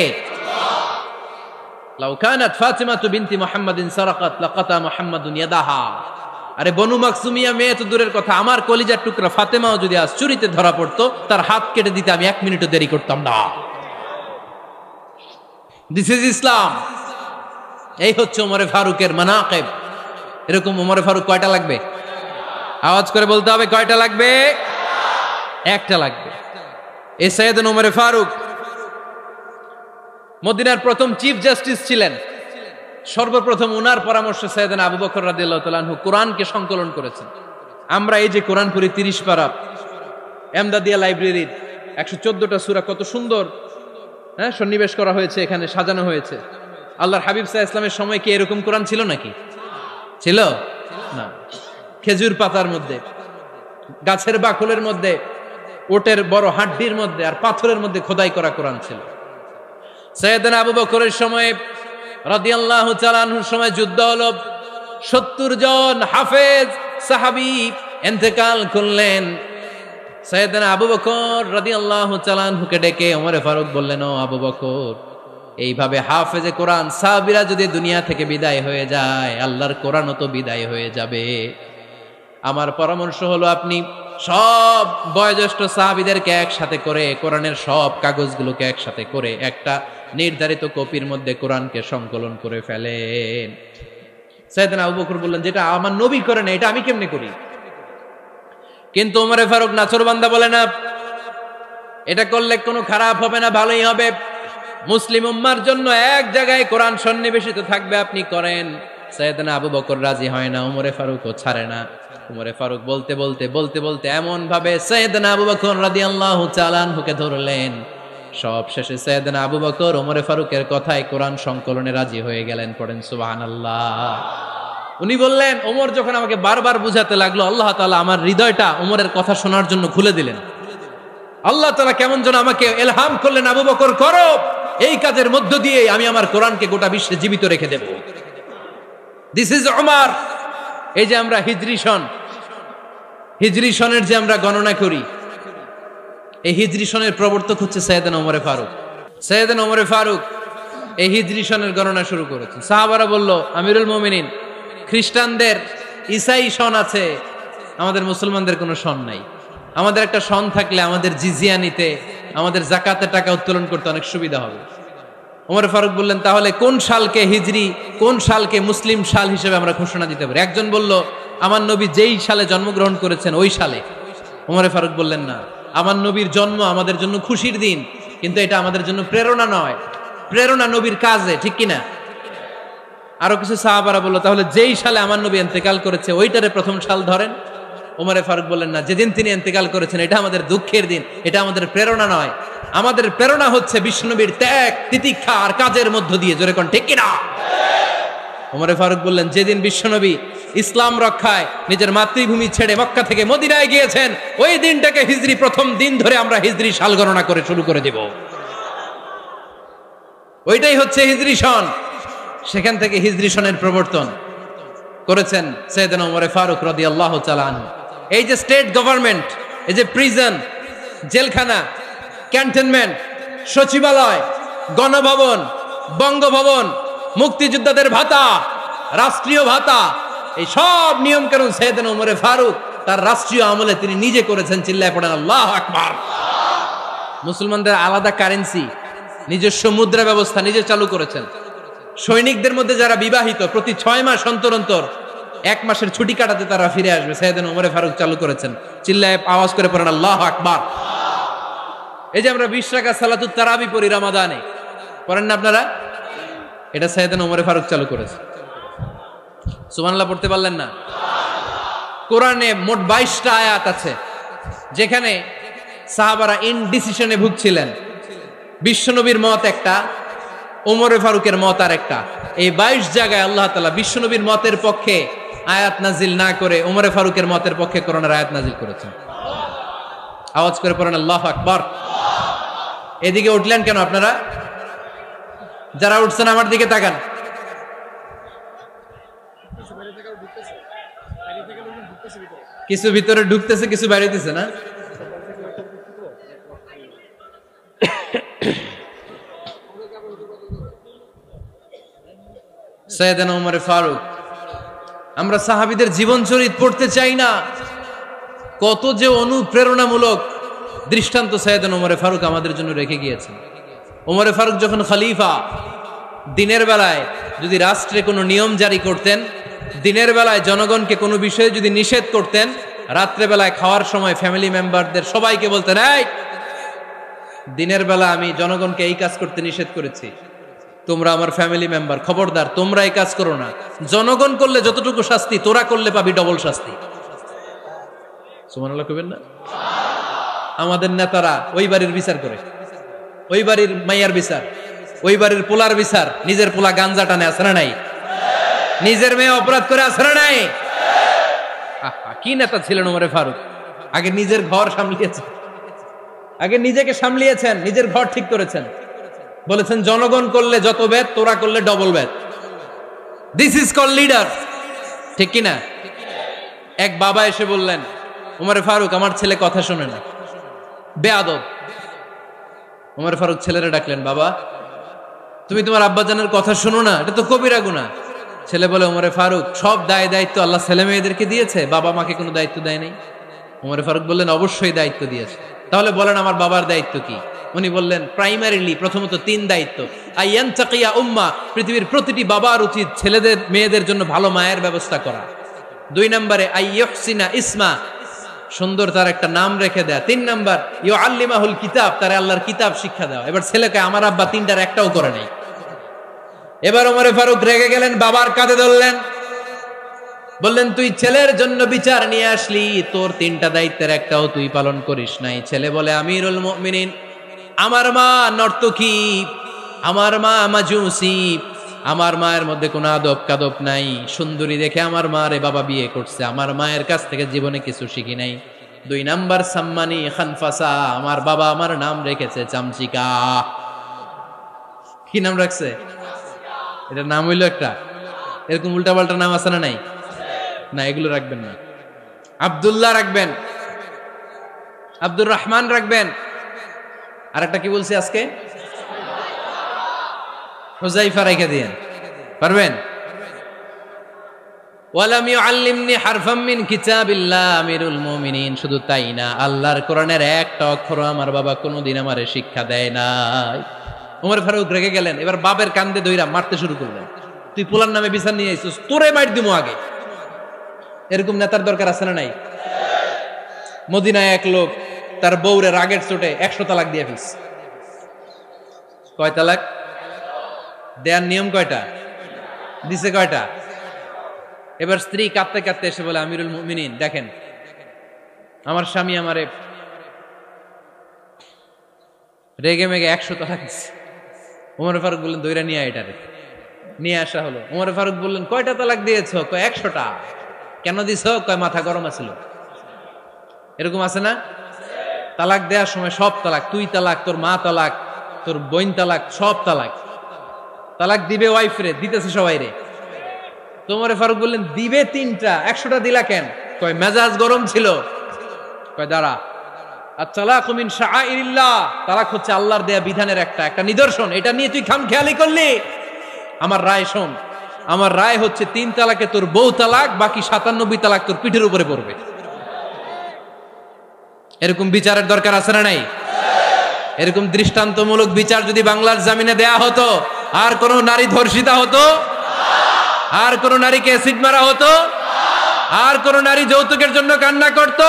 Speaker 1: লাউ কানাত ফাতিমাতু বিনতি মুহাম্মাদিন সারাকাত লাকাতা মুহাম্মাদুন ইয়াদাহা। আরে বনু মাকসুমিয়া মেয়ে তো দূরের কথা, আমার কলিজার টুকরা ফাতেমাও যদি আজ চুরিতে ধরা পড়তো, তার হাত কেটে দিতে আমি 1 মিনিটও দেরি করতাম না। দিস ইজ ইসলাম। এই হচ্ছে ওমরে ফারুকের মানাকিব। এরকম ওমরে ফারুক কয়টা লাগবে? আওয়াজ করে বলতে হবে, কয়টা লাগবে? একটা লাগবে। এই সাইয়েদনা ওমরে ফারুক মদিনার প্রথম চিফ জাস্টিস ছিলেন। সর্বপ্রথম উনার পরামর্শে সাইয়েদনা আবু বকর রাদিয়াল্লাহু তাআলা আনহু কোরআনকে সংকলন করেছেন। আমরা এই যে কোরআন পড়ি 30 পারা, এমদাদিয়া লাইব্রেরির 114টা সূরা, কত সুন্দর সন্নিবেশ করা হয়েছে, এখানে সাজানো হয়েছে। আল্লাহর হাবিব সাল্লাল্লাহু আলাইহি ওয়াসাল্লামের সময় কি এরকম কোরআন ছিল নাকি? ছিল না। খেজুর পাতার মধ্যে, গাছের বাকলের মধ্যে, ওটের বড় হাড্ডির মধ্যে আর পাথরের মধ্যে খোদাই করা কোরআন ছিল। সাইয়েদনা আবু বকরের সময় রাদিয়াল্লাহু তাআলা আনহুর সময় যুদ্ধ হলো, 70 জন হাফেজ সাহাবী ইন্তেকাল করলেন। সাইয়েদনা আবু বকর রাদিয়াল্লাহু তাআলা আনহুকে ডেকে ওমরে ফারুক বললেন, ও আবু বকর, এইভাবে হাফেজে কোরআন সাহাবীরা যদি দুনিয়া থেকে বিদায় হয়ে যায়, আল্লাহর কোরআনও তো বিদায় হয়ে যাবে। আমার পরামর্শ হলো আপনি সব বয়োজ্যেষ্ঠ সাহাবীদেরকে একসাথে করে কোরআনের সব কাগজগুলোকে একসাথে করে একটা নির্ধারিত কপির মধ্যে কোরআনকে সংকলন করে ফেলেন। সাইয়েদনা আবু বকর বললেন, যেটা আমার নবী করে না, এটা আমি কেমনে করি? কিন্তু ওমরে ফারুক নাছরবান্দা বলে না, এটা করলে কোনো খারাপ হবে না, ভালোই হবে। মুসলিম উম্মার জন্য এক জায়গায় কোরআন সন্নিবেশিত থাকবে, আপনি করেন। সাইয়েদনা আবু বকর রাজি হয় না, ওমরে ফারুকও ছাড়ে না। ওমরে ফারুক বলতে বলতে বলতে বলতে এমন ভাবে সাইয়েদনা আবু বকর রাদিয়াল্লাহু তাআলা আনহুকে ধরলেন, সব শেষে সাইয়েদনা আবু বকর ওমরে ফারুকের কথায় কোরআন সংকলনে রাজি হয়ে গেলেন। পড়েন সুবহানাল্লাহ। উনি বললেন, ওমর যখন আমাকে বারবার বুঝাতে লাগলো, আল্লাহ তাআলা আমার হৃদয়টা ওমরের কথা শোনার জন্য খুলে দিলেন। আল্লাহ তাআলা কেমন যেন আমাকে ইলহাম করলেন, আবু বকর করো, এই কাজের মধ্য দিয়ে আমি আমার কোরআনকে গোটা বিশ্বে জীবিত রেখে দেব। This is Omar. এই যে আমরা হিজরি সনের যে আমরা গণনা করি, এই হিজরি সনের প্রবর্তক হচ্ছে সাইয়েদনা ওমর ফারুক। সাইয়েদনা ওমর ফারুক এই হিজরি সনের গণনা শুরু করেছেন। সাহাবারা বলল, আমিরুল মুমিনিন, খ্রিস্টানদের ঈসাই সন আছে, আমাদের মুসলমানদের কোনো সন নাই। আমাদের একটা সন থাকলে আমাদের জিজিয়া নিতে, আমাদের যাকাতের টাকা উত্তোলন করতে অনেক সুবিধা হবে। ওমর ফারুক বললেন, তাহলে কোন সালকে হিজরি, কোন সালকে মুসলিম সাল হিসেবে আমরা ঘোষণা দিতে পারি? একজন বলল, আমার নবী যেই সালে জন্মগ্রহণ করেছেন ওই সালে। ওমর ফারুক বললেন, না, আমার নবীর জন্ম আমাদের জন্য খুশির দিন, কিন্তু এটা আমাদের জন্য প্রেরণা নয়। প্রেরণা নবীর কাজে, ঠিক কিনা? আরো কিছু সাহাবারা বলল, তাহলে যেই সালে আমার নবী ইন্তেকাল করেছে ওইটারে প্রথম সাল ধরেন। ওমর ফারুক বললেন, না, যেদিন তিনি ইন্তেকাল করেছেন এটা আমাদের দুঃখের দিন, এটা আমাদের প্রেরণা নয়। আমাদের প্রেরণা হচ্ছে বিশ্বনবীর ত্যাগ, তিতিক্ষা আর কাজের মধ্য দিয়ে। জোরে কোন ঠিক কিনা? ওমর ফারুক বললেন, যেদিন বিশ্বনবী ইসলাম রক্ষায় নিজের মাতৃভূমি ছেড়ে মক্কা থেকে মদিনায় গিয়েছেন, ওই দিনটাকে হিজরি প্রথম দিন ধরে আমরা হিজরি সাল গণনা করে শুরু করে দেব। ওইটাই হচ্ছে হিজরি সন। সেখান থেকে হিজরি সনের প্রবর্তন করেছেন সাইয়েদনা ওমর ফারুক রাদিয়াল্লাহু তাআলা আনহু। এই যে স্টেট গভর্নমেন্ট, এই যে প্রিজন, জেলখানা, ক্যান্টনমেন্ট, সচিবালয়, গণভবন, বঙ্গভবন, মুক্তিযোদ্ধাদের ভাতা, রাষ্ট্রীয় ভাতা, এই সব নিয়ম কানুন সাইয়েদনা ওমর ফারুক তার রাষ্ট্রীয় আমলে তিনি নিজে করেছেন। চিল্লায় পড়েন আল্লাহু আকবার। মুসলমানদের আলাদা কারেন্সি, নিজস্ব মুদ্রা ব্যবস্থা নিজে চালু করেছেন। সৈনিকদের মধ্যে যারা বিবাহিত, প্রতি 6 মাস অন্তর অন্তর 1 মাসের ছুটি কাটাতে তারা ফিরে আসবে, সাইয়েদনা ওমর ফারুক চালু করেছেন। চিল্লায় আওয়াজ করে পড়েন আল্লাহু আকবার। এই যে আমরা 20 রাকাত সালাতুত তারাবি পড়ি রমাদানে, পড়েন না আপনারা? এটা সাইয়েদনা ওমর ফারুক চালু করেছে। সুবহানাল্লাহ পড়তে পারলেন না? কোরআনে মোট 22টা আয়াত আছে যেখানে সাহাবারা ইনডিসিশনে ভুগছিলেন। বিশ্বনবীর মত একটা, ওমর ফারুকের মত আর একটা। এই 22 জায়গায় আল্লাহ তাআলা বিশ্বনবীর মতের পক্ষে আয়াত নাজিল না করে ওমর ফারুকের মতের পক্ষে কোরআনের আয়াত নাজিল করেছেন। আওয়াজ করে পড়েন আল্লাহু আকবার। এদিকে উঠলেন কেন আপনারা? যারা উঠছেন আমার দিকে তাকান। কিছু ভিতরে ঢুকতেছে, কিছু বাইরেতেছে না? সাইয়েদনা ওমর ফারুক, আমরা সাহাবীদের জীবন চরিত পড়তে চাই না? কত যে অনুপ্রেরণামূলক দৃষ্টান্ত সাইয়েদনা ওমর ফারুক আমাদের জন্য রেখে গিয়েছেন। ওমর ফারুক যখন খলিফা, দিনের বেলায় যদি রাষ্ট্রে কোনো নিয়ম জারি করতেন, দিনের বেলায় জনগণকে কোনো বিষয়ে যদি নিষেধ করতেন, রাত্রে বেলায় খাওয়ার সময় ফ্যামিলি মেম্বারদের সবাইকে বলতেন, এই দিনের বেলা আমি জনগণকে এই কাজ করতে নিষেধ করেছি, তোমরা আমার ফ্যামিলি মেম্বার, খবরদার তোমরা এই কাজ করো না। জনগণ করলে যতটুকু শাস্তি, তোরা করলে পাবি ডবল শাস্তি। সুবহানাল্লাহ কইবেন না? আমাদের নেতারা ওই বাড়ির বিচার করে, ওই বাড়ির মাইয়ার বিচার, ওই বাড়ির পোলার বিচার, নিজের পোলা গাঞ্জা টানে, আছে না নাই? নিজের মেয়ে অপরাধ করে, আছে না নাই? কি নেতা ছিলেন ওমর ফারুক! আগে নিজের ঘর সামলিয়েছেন, আগে নিজেকে সামলিয়েছেন, নিজের ঘর ঠিক করেছেন। বলেছেন জনগণ করলে যত বেদ, তোরা করলে double Veda. This is call leader, ঠিক কিনা? এক বাবা এসে বললেন, ওমর ফারুক আমার ছেলে কথা শোনে না, বেয়াদব। ওমর ফারুক ছেলেরা ডাকলেন, বাবা তুমি তোমার আব্বাজানের কথা শোনো না, এটা তো কবিরা গুনাহ। ছেলে বলে, ওমর ফারুক সব দায় দায়িত্ব আল্লাহ ছেলে মেয়েদেরকে দিয়েছে, বাবা মাকে কোনো দায়িত্ব দেয় নাই। ওমর ফারুক বললেন, অবশ্যই দায়িত্ব দিয়েছে। তাহলে বলেন আমার বাবার দায়িত্ব কি? উনি বললেন, প্রাইমারিলি প্রথমত 3 দায়িত্ব। আইয়ানতাকিয়া উম্মাহ, পৃথিবীর প্রতিটি বাবার উচিত ছেলেদের মেয়েদের জন্য ভালো মায়ের ব্যবস্থা করা। 2 নম্বরে আইয়ুহসিনা ইসমা, সুন্দর তার একটা নাম রেখে দেয়া। 3 নাম্বার ইউআল্লিমাহুল কিতাব, তার আল্লাহর কিতাব শিক্ষা দেওয়া। এবার ছেলেকে আমার আব্বা 3টার একটাও করে নাই। এবার ওমর ফারুক রেগে গেলেন, বাবার কাঁধে ধরলেন, বললেন তুই ছেলের জন্য বিচার নিয়ে আসলি, তোর 3টা দায়িত্বের একটাও তুই পালন করিস নাই। ছেলে বলে, আমিরুল মুমিনিন আমার মা নর্তকী, আমার মা মাজুসি, আমার মায়ের মধ্যে কোনো আদব কাদব নাই, সুন্দরী দেখে আমার মা রে বাবা বিয়ে করছে, আমার মায়ের কাছ থেকে জীবনে কিছু শিখি নাই। 2 নাম্বার সাম্মানি খানফাসা, আমার বাবা আমার নাম রেখেছে চামচিকা। কি নাম রাখছে? এটা নাম হইলো একটা এরকম উল্টাপাল্টা নাম আছে না নাই? না, এগুলো রাখবেন না। আব্দুল্লাহ রাখবেন, আব্দুর রহমান রাখবেন। আর একটা কি বলছি আজকে? হুযাইফা রেখে দিয়েন, পারবেন? ওয়ালাম ইউআল্লিমনি হারফাম মিন কিতাবিল্লাহ আমিরুল মুমিনিন। শুধু তাই না, আল্লাহর কোরআনের একটা অক্ষর আমার বাবা কোনোদিন আমারে শিক্ষা দেয় নাই। ওমর ফারুক রেগে গেলেন, এবার বাবের কান্দে ধইরা মারতে শুরু করলেন। তুই পোলার নামে বিচার নিয়ে আইছিস, তোরে মার দিমু আগে। এরকম নেতার দরকার আছে না নাই? মদিনায় এক লোক তার বউরে রাগের চোটে 100 তালাক দিয়ে ফেলছে। কয় তালাক দেয়ার নিয়ম কয়টা? দিছে কয়টা? এবার স্ত্রী কাঁদতে কাঁদতে এসে বলে, আমিরুল মুমিনিন দেখেন, আমার স্বামী আমারে রেগে মেগে 100 তালাক দিচ্ছে। ওমর ফারুক বললেন, দইরা নিয়ে আয় এটারে। নিয়ে আসা হলো। ওমর ফারুক বললেন, কয়টা তালাক দিয়েছো? কয় 100টা। কেন দিছো? কয় মাথা গরম আছিল। এরকম আছে না? তালাক দেওয়ার সময় সব তালাক, তুই তালাক, তোর মা তালাক, তোর বোন তালাক, সব তালাক। তালাক দিবে ওয়াইফ রে, দিতেছে সবাই রে। ওমর ফারুক বললেন, দিবে 3টা, 100টা দিলা কেন? কয় মেজাজ গরম ছিল। কয় দাঁড়া, আত-তালাকু মিন শাআইরিল্লাহ, তালাক হচ্ছে আল্লাহর দেয়া বিধানের একটা নিদর্শন। এটা নিয়ে তুই খামখেয়ালি করলি। আমার রায় শোন, আমার রায় হচ্ছে 3 তালাকে তোর বউ তালাক, বাকি 97 তালাক তোর পিঠের উপরে পড়বে। এরকম বিচারের দরকার আছে না নাই? এরকম দৃষ্টান্তমূলক বিচার যদি বাংলার জমিনে দেয়া হতো, আর কোন নারী ধর্ষিতা হতো? আর কোন নারীকে অ্যাসিড মারা হতো? আর কোন নারী যৌতুকের জন্য কান্না করত?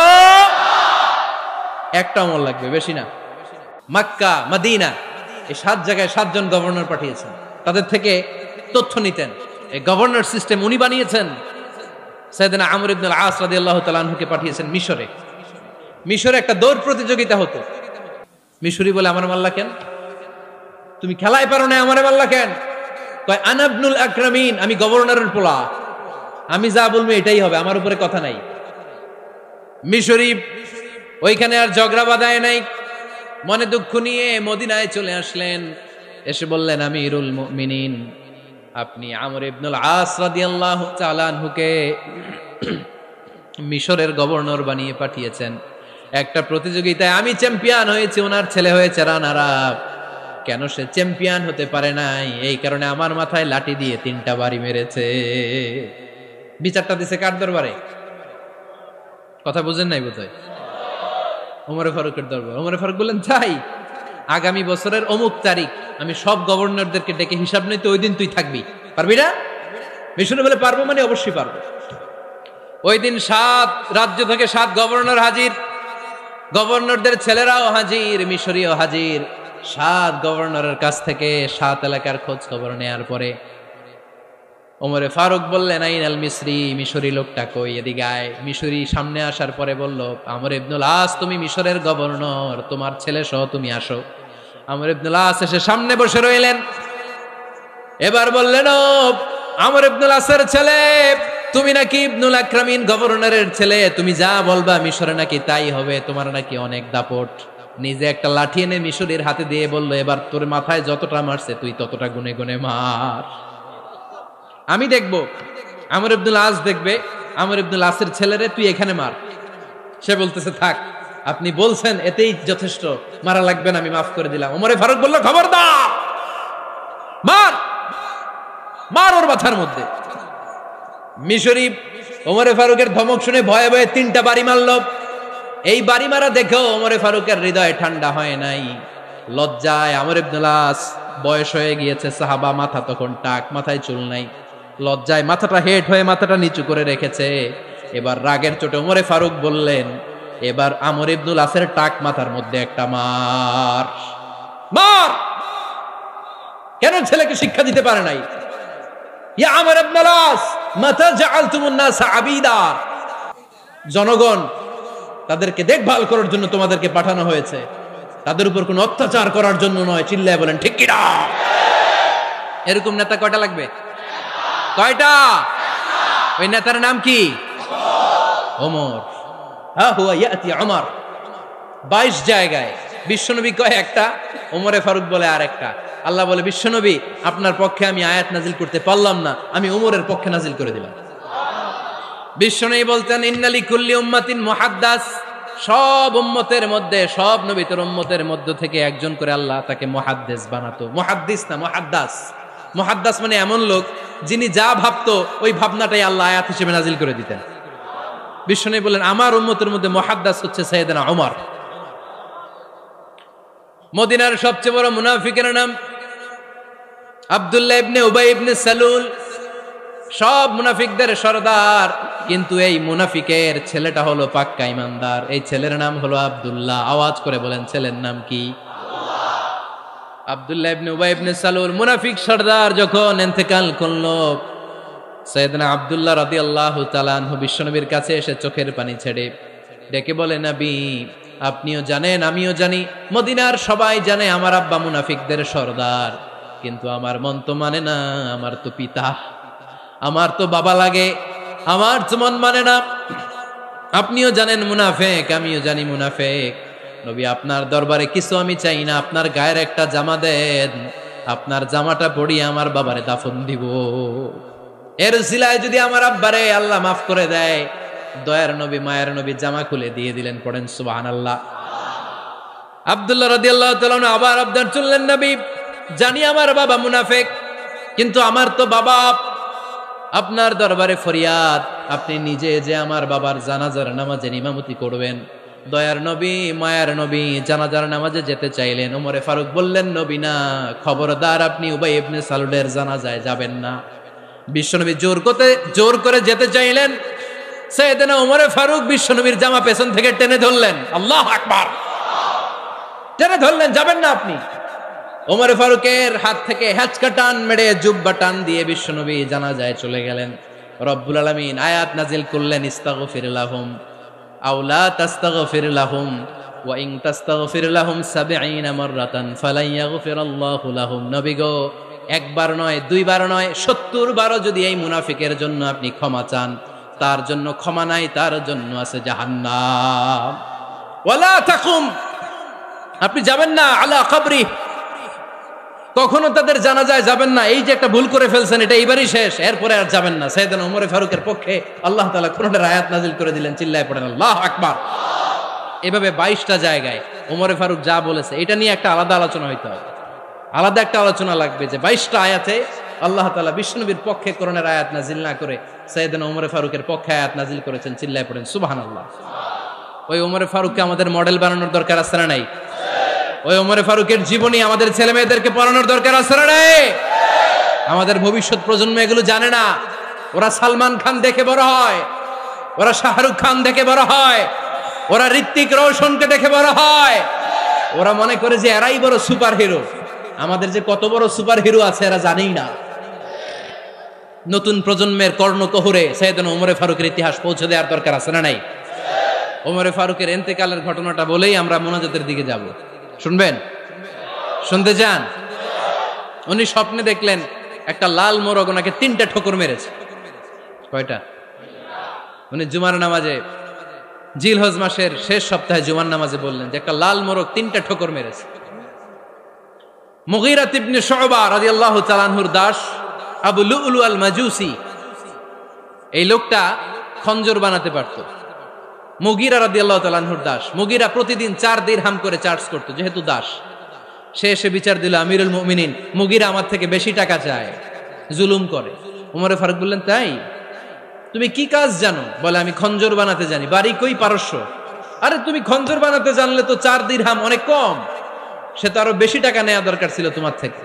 Speaker 1: একটা আমল লাগবে, বেশি না। মক্কা, মদিনা, এই 7 জায়গায় 7 জন গভর্নর পাঠিয়েছেন, তাদের থেকে তথ্য নিতেন। এই গভর্নর সিস্টেম উনি বানিয়েছেন। সাইয়েদনা আমর ইবনে আল আস রাদিয়াল্লাহু তাআলা আনহুকে পাঠিয়েছেন মিশরে। মিশরে একটা দৌড় প্রতিযোগিতা হতো। মিশরি বলে, আমার মাল্লা কেন? তুমি খেলায় পারো না, আমারে মাল্লা কেন? কয় আনা ইবনুল আকরামিন, আমি গভর্নরের পোলা, আমি যা বলবো এটাই হবে, আমার উপরে কথা নাই। মিশরি ওইখানে আর ঝগড়া বাঁধায় নাই, মনে দুঃখ নিয়ে মদিনায় চলে আসলেন। এসে বললেন, আমিরুল মুমিনিন, আপনি আমর ইবনুল আস রাদিয়াল্লাহু তাআলা আনহুকে মিশরের গভর্নর বানিয়ে পাঠিয়েছেন। একটা প্রতিযোগিতায় আমি চ্যাম্পিয়ন হয়েছি, ওনার ছেলে হয়েছে রানার আপ। কেন সে চ্যাম্পিয়ন হতে পারে নাই? এই কারণে আমার মাথায় লাঠি দিয়ে 3টা বাড়ি মেরেছে। বিচারটা দিছে কার দরবারে? কথা বুঝেন নাই বোধহয়? ওমর ফারুকের দরবার। ওমর ফারুক বললেন, তাই আগামী বছরের অমুক তারিখ আমি সব গভর্নরদেরকে ডেকে হিসাব নিতে, ওই দিন তুই থাকবি, পারবি না? মিশনে বলে, পারবো মানে অবশ্যই পারবো। ওই দিন 7 রাজ্য থেকে 7 গভর্নর হাজির, গভর্নরদের ছেলেরাও হাজির, মিশরীয় হাজির। 7 গভর্নরের কাছ থেকে 7 এলাকার খোঁজ খবর নেয়ার পরে ওমরে ফারুক বললেন, আইনাল মিসরি, মিশরি লোকটা কই, এদিকে আয়। মিশরি সামনে আসার পরে বলল, আমর ইবনুল আস, তুমি মিশরের গভর্নর, তোমার ছেলে সহ তুমি আসো। আমর ইবনুল আস এসে সামনে বসে রইলেন। এবার বললেন, ও আমর ইবনুল আসের ছেলে, তুমি নাকি ইবনুল আকরামিন গভর্নরের ছেলে, তুমি যা বলবা মিশরে নাকি তাই হবে, তোমার নাকি অনেক দাপট। নিজে একটা লাঠি এনে মিশরীর হাতে দিয়ে বলল, এবার তোর মাথায় যতটা মারছে তুই ততটা গুনে গুনে মার, আমি দেখবো। আমর ইবনুল আস দেখবে, আমর ইবনুল আসের ছেলেরে তুই এখানে মার। সে বলতেছে, থাক, আপনি বলছেন এতেই যথেষ্ট, মারা লাগবে না, আমি মাফ করে দিলাম। ওমরে ফারুক বলল, খবরদার, মার, মার ওর মাথার মধ্যে। মিশরি ওমরে ফারুকের ধমক শুনে ভয়ে ভয়ে 3টা বাড়ি মারল। এই বাড়ি মারা দেখেও ওমরে ফারুকের হৃদয় ঠান্ডা হয় নাই। লজ্জায় আমর ইবনুল আস, বয়স হয়ে গিয়েছে সাহাবা, মাথা তখন টাক, মাথায় চুল নাই, লজ্জায় মাথাটা হেট হয়ে মাথাটা নিচু করে রেখেছে। এবার রাগের চোটে ওমরে ফারুক বললেন, এবার আমর ইবনুল আসের টাক মাথার মধ্যে একটা মার, মার। কেন ছেলেকে শিক্ষা দিতে পারে নাই? ইয়া আমর ইবনুল আস, মাতা জাআলতুমুন নাস আবিদা, জনগণ তাদেরকে দেখভাল করার জন্য তোমাদেরকে পাঠানো হয়েছে, তাদের উপর কোনো অত্যাচার করার জন্য নয়। চিল্লায় বলেন ঠিক কি না? এরকম নেতা কয়টা লাগবে? কয়টা? ওই নেতার নাম কি? ওমর। হা হুয়া ইয়াতি ওমর। 22 জায়গায় বিশ্বনবী কয় একটা, ওমরে ফারুক বলে আর একটা। আল্লাহ বলে, বিশ্বনবী আপনার পক্ষে আমি আয়াত নাজিল করতে পারলাম না, আমি উমরের পক্ষে নাজিল করে দিলাম। বিশ্বনবী বলতেন, ইন্নালি কুল্লি উম্মাতিন মুহাদ্দাস, সব উম্মতের মধ্যে, সব নবীর উম্মতের মধ্য থেকে একজন করে আল্লাহ তাকে মুহাদ্দিস বানাতো। মুহাদ্দিস না, মুহাদ্দাস। মুহাদ্দাস মানে এমন লোক যিনি যা ভাবতো ওই ভাবনাটাই আল্লাহ আয়াত হিসেবে নাজিল করে দিতেন। বিশ্বনবী বলেন, আমার উম্মতের মধ্যে মুহাদ্দাস হচ্ছে সাইয়েদনা উমর। মদিনার সবচেয়ে বড় মুনাফিকের নাম আব্দুল্লাহ ইবনে উবাই ইবনে সালুল, সব মুনাফিকদের সরদার, কিন্তু এই মুনাফিকের ছেলেটা হলো পাক্কা ইমানদার। এই ছেলের নাম হলো আব্দুল্লাহ। আওয়াজ করে বলেন, ছেলের নাম কি? আব্দুল্লাহ ইবনে উবাই ইবনে সালুল মুনাফিক সরদার যখন ইন্তেকাল করলো, সাইয়েদনা আব্দুল্লাহ রাদিয়াল্লাহু তাআলা আনহু বিশ্বনবীর কাছে এসে চোখের পানি ছেড়ে ডেকে বলে, নবী আপনিও জানেন, আমিও জানি, মদিনার সবাই জানে আমার আব্বা মুনাফিকদের সরদার, কিন্তু আমার মন তো মানে না, আমার তো পিতা, আমার তো বাবা লাগে, আমার তো মন মানে না। আপনিও জানেন মুনাফিক, আমিও জানি মুনাফিক। নবী আপনার দরবারে কিছু আমি চাই না, আপনার গায়ের একটা জামা দেন, আপনার জামাটা পরিয়ে আমার বাবারে দাফন দিব। এর উসিলায় যদি আমার আব্বারে আল্লাহ মাফ করে দেয়, দয়ার নবী মায়ের নবী জামা খুলে দিয়ে দিলেন। পড়েন সুবহানাল্লাহ। আব্দুল্লাহ রাদিয়াল্লাহু তাআলা আবার আবদার চললেন, নবী জানি আমার বাবা মুনাফিক, কিন্তু আমার তো বাবা, আপনার দরবারে ফরিয়াদ, আপনি নিজে যে আমার বাবার জানাজার নামাজে ইমামতি করবেন। দয়ার নবী মায়ার নবী জানাজার নামাজে যেতে চাইলেন। ওমরে ফারুক বললেন, নবী না, খবরদার আপনি উবাই ইবনে সালুলের জানাজায় যাবেন না। বিশ্বনবী জোর করে যেতে চাইলেন। সাইয়েদনা ওমরে ফারুক বিশ্বনবীর জামা পেছন থেকে টেনে ধরলেন। আল্লাহু আকবার, টেনে ধরলেন, যাবেন না আপনি। ওমরে ফারুকের হাত থেকে হ্যাচকা টান মেরে জুব্বা টান দিয়ে বিশ্বনবী জানাজায় চলে গেলেন। রব্বুল আলামিন আয়াত নাজিল করলেন, ইস্তাগফির লাহুম আও লা তাস্তাগফির লাহুম ওয়া ইন তাস্তাগফির লাহুম ৭০ মাররাতান ফালান ইয়াগফিরাল্লাহু লাহুম। নবী গো, একবার নয়, দুইবার নয়, ৭০ বারও যদি এই মুনাফিকের জন্য আপনি ক্ষমা চান, তার জন্য ক্ষমা নাই, তার জন্য আছে জাহান্নাম। ওয়ালা তাকুম, আপনি যাবেন না আলা কবরি, কখনো তাদের জানাজায় যাবেন না। এই যে একটা ভুল করে ফেলছেন, এটা এইবারই শেষ, এরপরে আর যাবেন না। সাইয়েদনা ওমরে ফারুকের পক্ষে আল্লাহ তাআলা কোরআনের আয়াত নাজিল করে দিলেন। চিল্লায় পড়েন আল্লাহু আকবার। এভাবে 22টা জায়গায় ওমরে ফারুক যা বলেছে, এটা নিয়ে একটা আলাদা আলোচনা হইতে হবে, আলাদা একটা আলোচনা লাগবে যে 22টা আয়াতে আল্লাহ তাআলা বিশ্বনবীর পক্ষে কোরআনের আয়াত নাজিল না করে সাইয়েদনা ওমরে ফারুকের পক্ষে আয়াত নাজিল করেছেন। চিল্লায় পড়েন সুবহানাল্লাহ। ওই ওমরে ফারুককে আমাদের মডেল বানানোর দরকার আছে না নাই? ওই ওমরে ফারুকের জীবনী আমাদের ছেলে মেয়েদেরকে পড়ানোর দরকার আছে না নাই? আমাদের ভবিষ্যৎ প্রজন্ম এগুলো জানে না। ওরা সালমান খান দেখে বড় হয়, ওরা শাহরুখ খান দেখে বড় হয়, ওরা ঋত্বিক রোশনকে দেখে বড় হয়, ওরা মনে করে যে এরাই বড় সুপার হিরো। আমাদের যে কত বড় সুপার হিরো আছে এরা জানেই না। নতুন প্রজন্মের কর্ণকহুরে সাইয়েদনা ওমরে ফারুকের ইতিহাস পৌঁছে দেওয়ার দরকার আছে না নাই? ওমরে ফারুকের ইন্তেকালের ঘটনাটা বলেই আমরা মোনাজাতের দিকে যাব। শুনবেন? শুনতে চান? উনি স্বপ্নে দেখলেন একটা লাল মোরগ ওনাকে 3টা ঠোকর মেরেছে। কয়টা? উনি জুমার নামাজে, জিলহজ মাসের শেষ সপ্তাহে জুমার নামাজে বললেন যে একটা লাল মোরগ 3টা ঠোকর মেরেছে। মুগীরা ইবনে শুবা রাদিয়াল্লাহু তাআলা আনহুর দাস আবু লুলু আল মাজুসি, এই লোকটা খঞ্জর বানাতে পারত। মুগীরা রাদিয়াল্লাহু তাআলা আনহুর দাস। মুগীরা প্রতিদিন 4 দিরহাম করে চার্জ করত, যেহেতু দাস। সে এসে বিচার দিল, আমিরুল মুমিনিন, মুগীরা আমার থেকে বেশি টাকা চায়, জুলুম করে। ওমরে ফারুক বললেন, তাই? তুমি কি কাজ জানো? বলে, আমি খঞ্জর বানাতে জানি। বাড়ি কই? পারস্য। আরে তুমি খঞ্জর বানাতে জানলে তো 4 দিরহাম অনেক কম, সে তো আরো বেশি টাকা নেওয়া দরকার ছিল তোমার থেকে।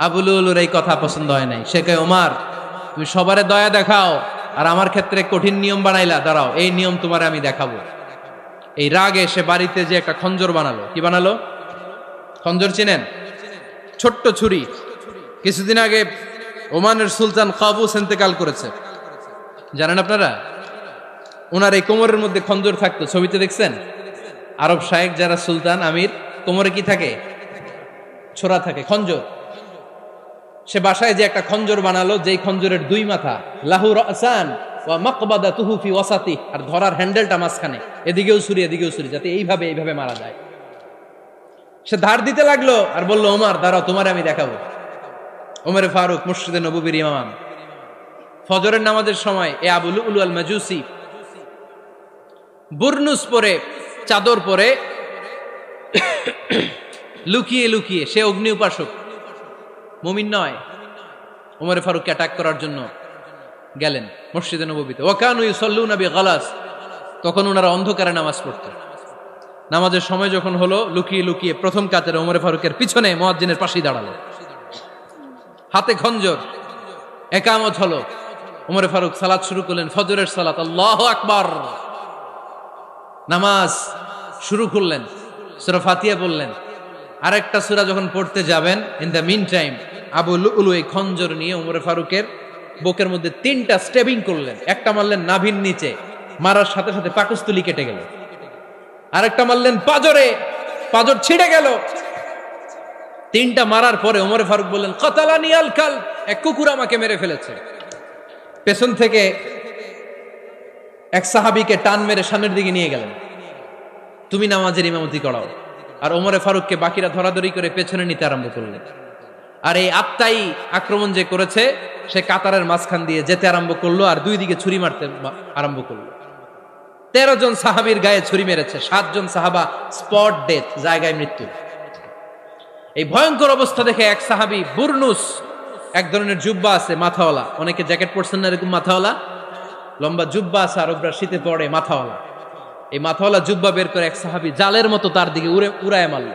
Speaker 1: আবু লুলুর এই কথা পছন্দ হয় নাই। সে কয়, ওমর তুমি সবারে দয়া দেখাও, আর আমার ক্ষেত্রে কঠিন নিয়ম বানাইলা, দাঁড়াও এই নিয়ম তোমারে আমি দেখাবো। এই রাগে সে বাড়িতে যে একটা খঞ্জর বানালো। কি বানালো? খঞ্জর চিনেন? ছোট্ট ছুরি। কিছুদিন আগে ওমানের সুলতান কাবুস ইন্তেকাল করেছে, জানেন আপনারা? ওনার এই কোমরের মধ্যে খঞ্জর থাকতো, ছবিতে দেখছেন? আরব শায়েখ যারা সুলতান আমির, কোমরে কি থাকে? ছোরা থাকে, খঞ্জর। সে বাসায় যে একটা খঞ্জর বানালো, যেই খঞ্জরের 2 মাথা, লাহু রাসান ওয়া মাকবাদাতুহু ফি ওয়াসাতি, আর ধরার হ্যান্ডেলটা মাঝখানে, এদিকেও ছুরি এদিকেও ছুরি, যাতে এইভাবে মারা যায়। সে ধার দিতে লাগলো আর বলল, ওমর দাঁড়াও, তোমারে আমি দেখাবো। ওমরে ফারুক মসজিদে নববীর ইমাম, ফজরের নামাজের সময় এ আবু লুলু আল মাজুসি বুরনুস পরে, চাদর পরে, লুকিয়ে লুকিয়ে, সে অগ্নি উপাসক, মুমিন নয়, ওমরে ফারুককে অ্যাটাক করার জন্য গেলেন মসজিদে নববীতে। ওয়াকানু ইউসাল্লুনা বিগালাস, তখন ওনারা অন্ধকারে নামাজ পড়তেন। নামাজের সময় যখন হলো, লুকিয়ে লুকিয়ে প্রথম কাতারে ওমরে ফারুকের পিছনে মুয়াজ্জিনের পাশেই দাঁড়ালো, হাতে খঞ্জর, একামত হলো। ওমরে ফারুক সালাত শুরু করলেন, ফজরের সালাত, আল্লাহু আকবার। নামাজ শুরু করলেন, সূরা ফাতিহা বললেন। আরেকটা সূরা যখন পড়তে যাবেন, in the meantime Abu Lulu এই খঞ্জর নিয়ে ওমরে ফারুকের বুকের মধ্যে 3টা স্টেবিং করলেন। একটা মারলেন নাভির নিচে, মারার সাথে সাথে পাকস্থলী কেটে গেল। আরেকটা মারলেন পাজরে, পাজর ছিঁড়ে গেল। 3টা মারার পরে ওমরে ফারুক বললেন, কাতালানি আল কাল, এক কুকুর আমাকে মেরে ফেলেছে। পেছন থেকে এক সাহাবীকে টান মেরে সামনের দিকে নিয়ে গেলেন, তুমি নামাজের ইমামতি করাও। আর ওমরে ফারুককে বাকিরা ধরাধরি করে পেছনে নিতে আরম্ভ করলেন। আর এই আত্মাই আক্রমণ যে করেছে, সে কাতারের মাঝখান দিয়ে যেতে আরম্ভ করলো আর 2 দিকে ছুরি মারতে আরম্ভ করলো। 13 জন সাহাবীর গায়ে ছুরি মেরেছে, 7 জন সাহাবা স্পট ডেথ, জায়গায় মৃত্যু। এই ভয়ঙ্কর অবস্থা দেখে এক সাহাবী বুরনুস, এক ধরনের জুব্বা আছে মাথাওয়ালা, অনেকে জ্যাকেট পরছেন না এরকম মাথাওয়ালা, লম্বা জুব্বা আছে, আরবরা শীতে পড়ে মাথাওয়ালা, এই মাথাওয়ালা জুব্বা বের করে এক সাহাবী জালের মতো তার দিকে উড়ায় মারল।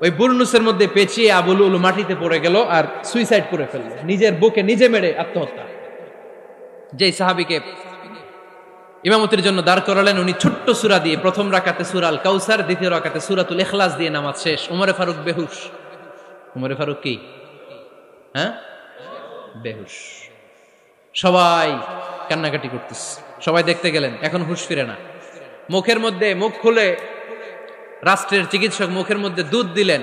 Speaker 1: ওই বুরনুসের মধ্যে পেঁচিয়ে আবু লুলু মাটিতে পড়ে গেল আর সুইসাইড করে ফেলল, নিজের বুকে নিজে মেরে আত্মহত্যা। যেই সাহাবীকে ইমামতির জন্য দাঁড় করালেন, উনি ছোট্ট সূরা দিয়ে, প্রথম রাকাতে সূরা আল কাউসার, দ্বিতীয় রাকাতে সূরাতুল ইখলাস দিয়ে নামাজ শেষ। ওমরে ফারুক বেহুশ। ওমরে ফারুক কি? হ্যাঁ, বেহুশ। সবাই কান্নাকাটি করতেছে, সবাই দেখতে গেলেন, এখন হুঁশ ফিরে না। মুখের মধ্যে, মুখ খুলে রাষ্ট্রের চিকিৎসক মুখের মধ্যে দুধ দিলেন,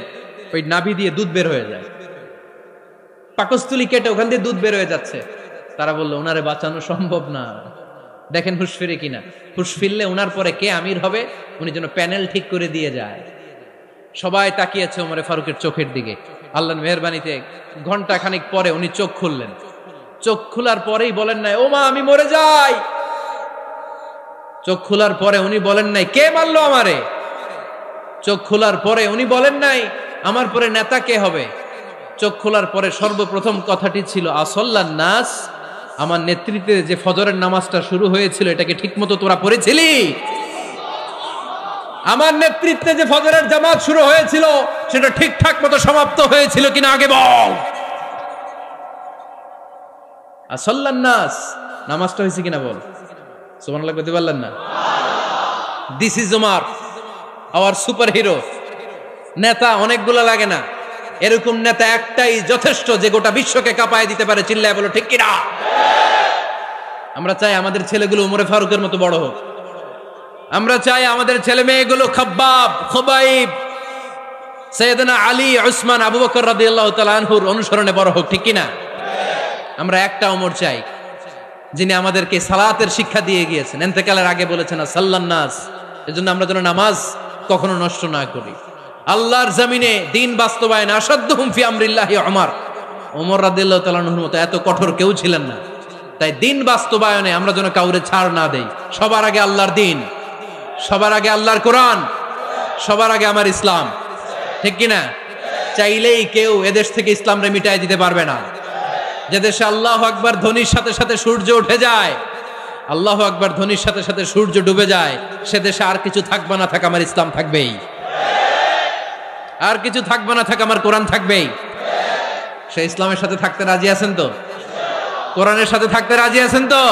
Speaker 1: ওই নাভি দিয়ে দুধ বের হয়ে যায়, পাকস্থলী কেটে ওখান দিয়ে দুধ বের হয়ে যাচ্ছে। তারা বললো, ওনারে বাঁচানো সম্ভব না, দেখেন হুঁশ ফিরে কিনা। হুঁশ ফিরলে ওনার পরে কে আমির হবে, উনি যেন প্যানেল ঠিক করে দিয়ে যায়। সবাই তাকিয়েছে ওমরে ফারুকের চোখের দিকে। আল্লাহর মেহেরবানিতে ঘন্টা খানিক পরে উনি চোখ খুললেন। চোখ খোলার পরেই বলেন নাই, ও মা আমি মরে যাই। চোখ খোলার পরে উনি বলেন নাই, কে মারলো আমারে। চোখ খোলার পরে উনি বলেন নাই, আমার পরে নেতা কে হবে। চোখ খোলার পরে সর্বপ্রথম কথাটি ছিল, আসল্লান নাস, আমার নেতৃত্বে যে ফজরের নামাজটা শুরু হয়েছিল, এটাকে ঠিক মতো তোরা পড়েছিলি? আমার নেতৃত্বে যে ফজরের জামাত শুরু হয়েছিল, সেটা ঠিকঠাক মতো সমাপ্ত হয়েছিল কিনা আগে বল। আসল্লান নাস, নামাজটা হয়েছে কিনা বল। সুবহানাল্লাহ বলতে পারলেন না? This is Omar, hour super hero. নেতা অনেকগুলো লাগে না, এরকম নেতা একটাই যথেষ্ট, যে গোটা বিশ্বকে কাঁপায় দিতে পারে। চিল্লায় বলো ঠিক কিনা? আমরা চাই আমাদের ছেলেগুলো ওমরে ফারুকের মতো বড় হোক। আমরা চাই আমাদের ছেলে মেয়েগুলো খাব্বাব, খুবাইব, সাইয়েদনা আলী, উসমান, আবু বকর রাদিয়াল্লাহু তাআলা আনহুর অনুসরণে বড় হোক, ঠিক কিনা? আমরা একটা ওমর চাই, যিনি আমাদেরকে সালাতের শিক্ষা দিয়ে গিয়েছেন, ইন্তেকালের আগে বলেছেন সাল্লান নাস। এজন্য আমরা যেন নামাজ কখনো নষ্ট না করি। আল্লাহর জমিনে দিন বাস্তবায়ন আসাদ্দুহুম ফি আমরিল্লাহি ওমর রাদিয়াল্লাহু তাআলা আনহুর মতো এত কঠোর কেউ ছিলেন না। তাই দিন বাস্তবায়নে আমরা যেন কাউরে ছাড় না দেই। সবার আগে আল্লাহর দিন, সবার আগে আল্লাহর কোরআন, সবার আগে আমার ইসলাম, ঠিক কিনা? চাইলেই কেউ এদেশ থেকে ইসলামরে মিটাই দিতে পারবে না। যে দেশে আল্লাহু আকবার ধ্বনির সাথে সাথে সূর্য উঠে যায়, আল্লাহু আকবার ধ্বনির সাথে সাথে সূর্য ডুবে যায়, সে দেশে আর কিছু থাকবে না থাক, আমার ইসলাম থাকবেই। আর কিছু থাকবে না থাক, আমার কোরআন থাকবেই। সে ইসলামের সাথে থাকতে রাজি আছেন তো? কোরআনের সাথে থাকতে রাজি আছেন তো?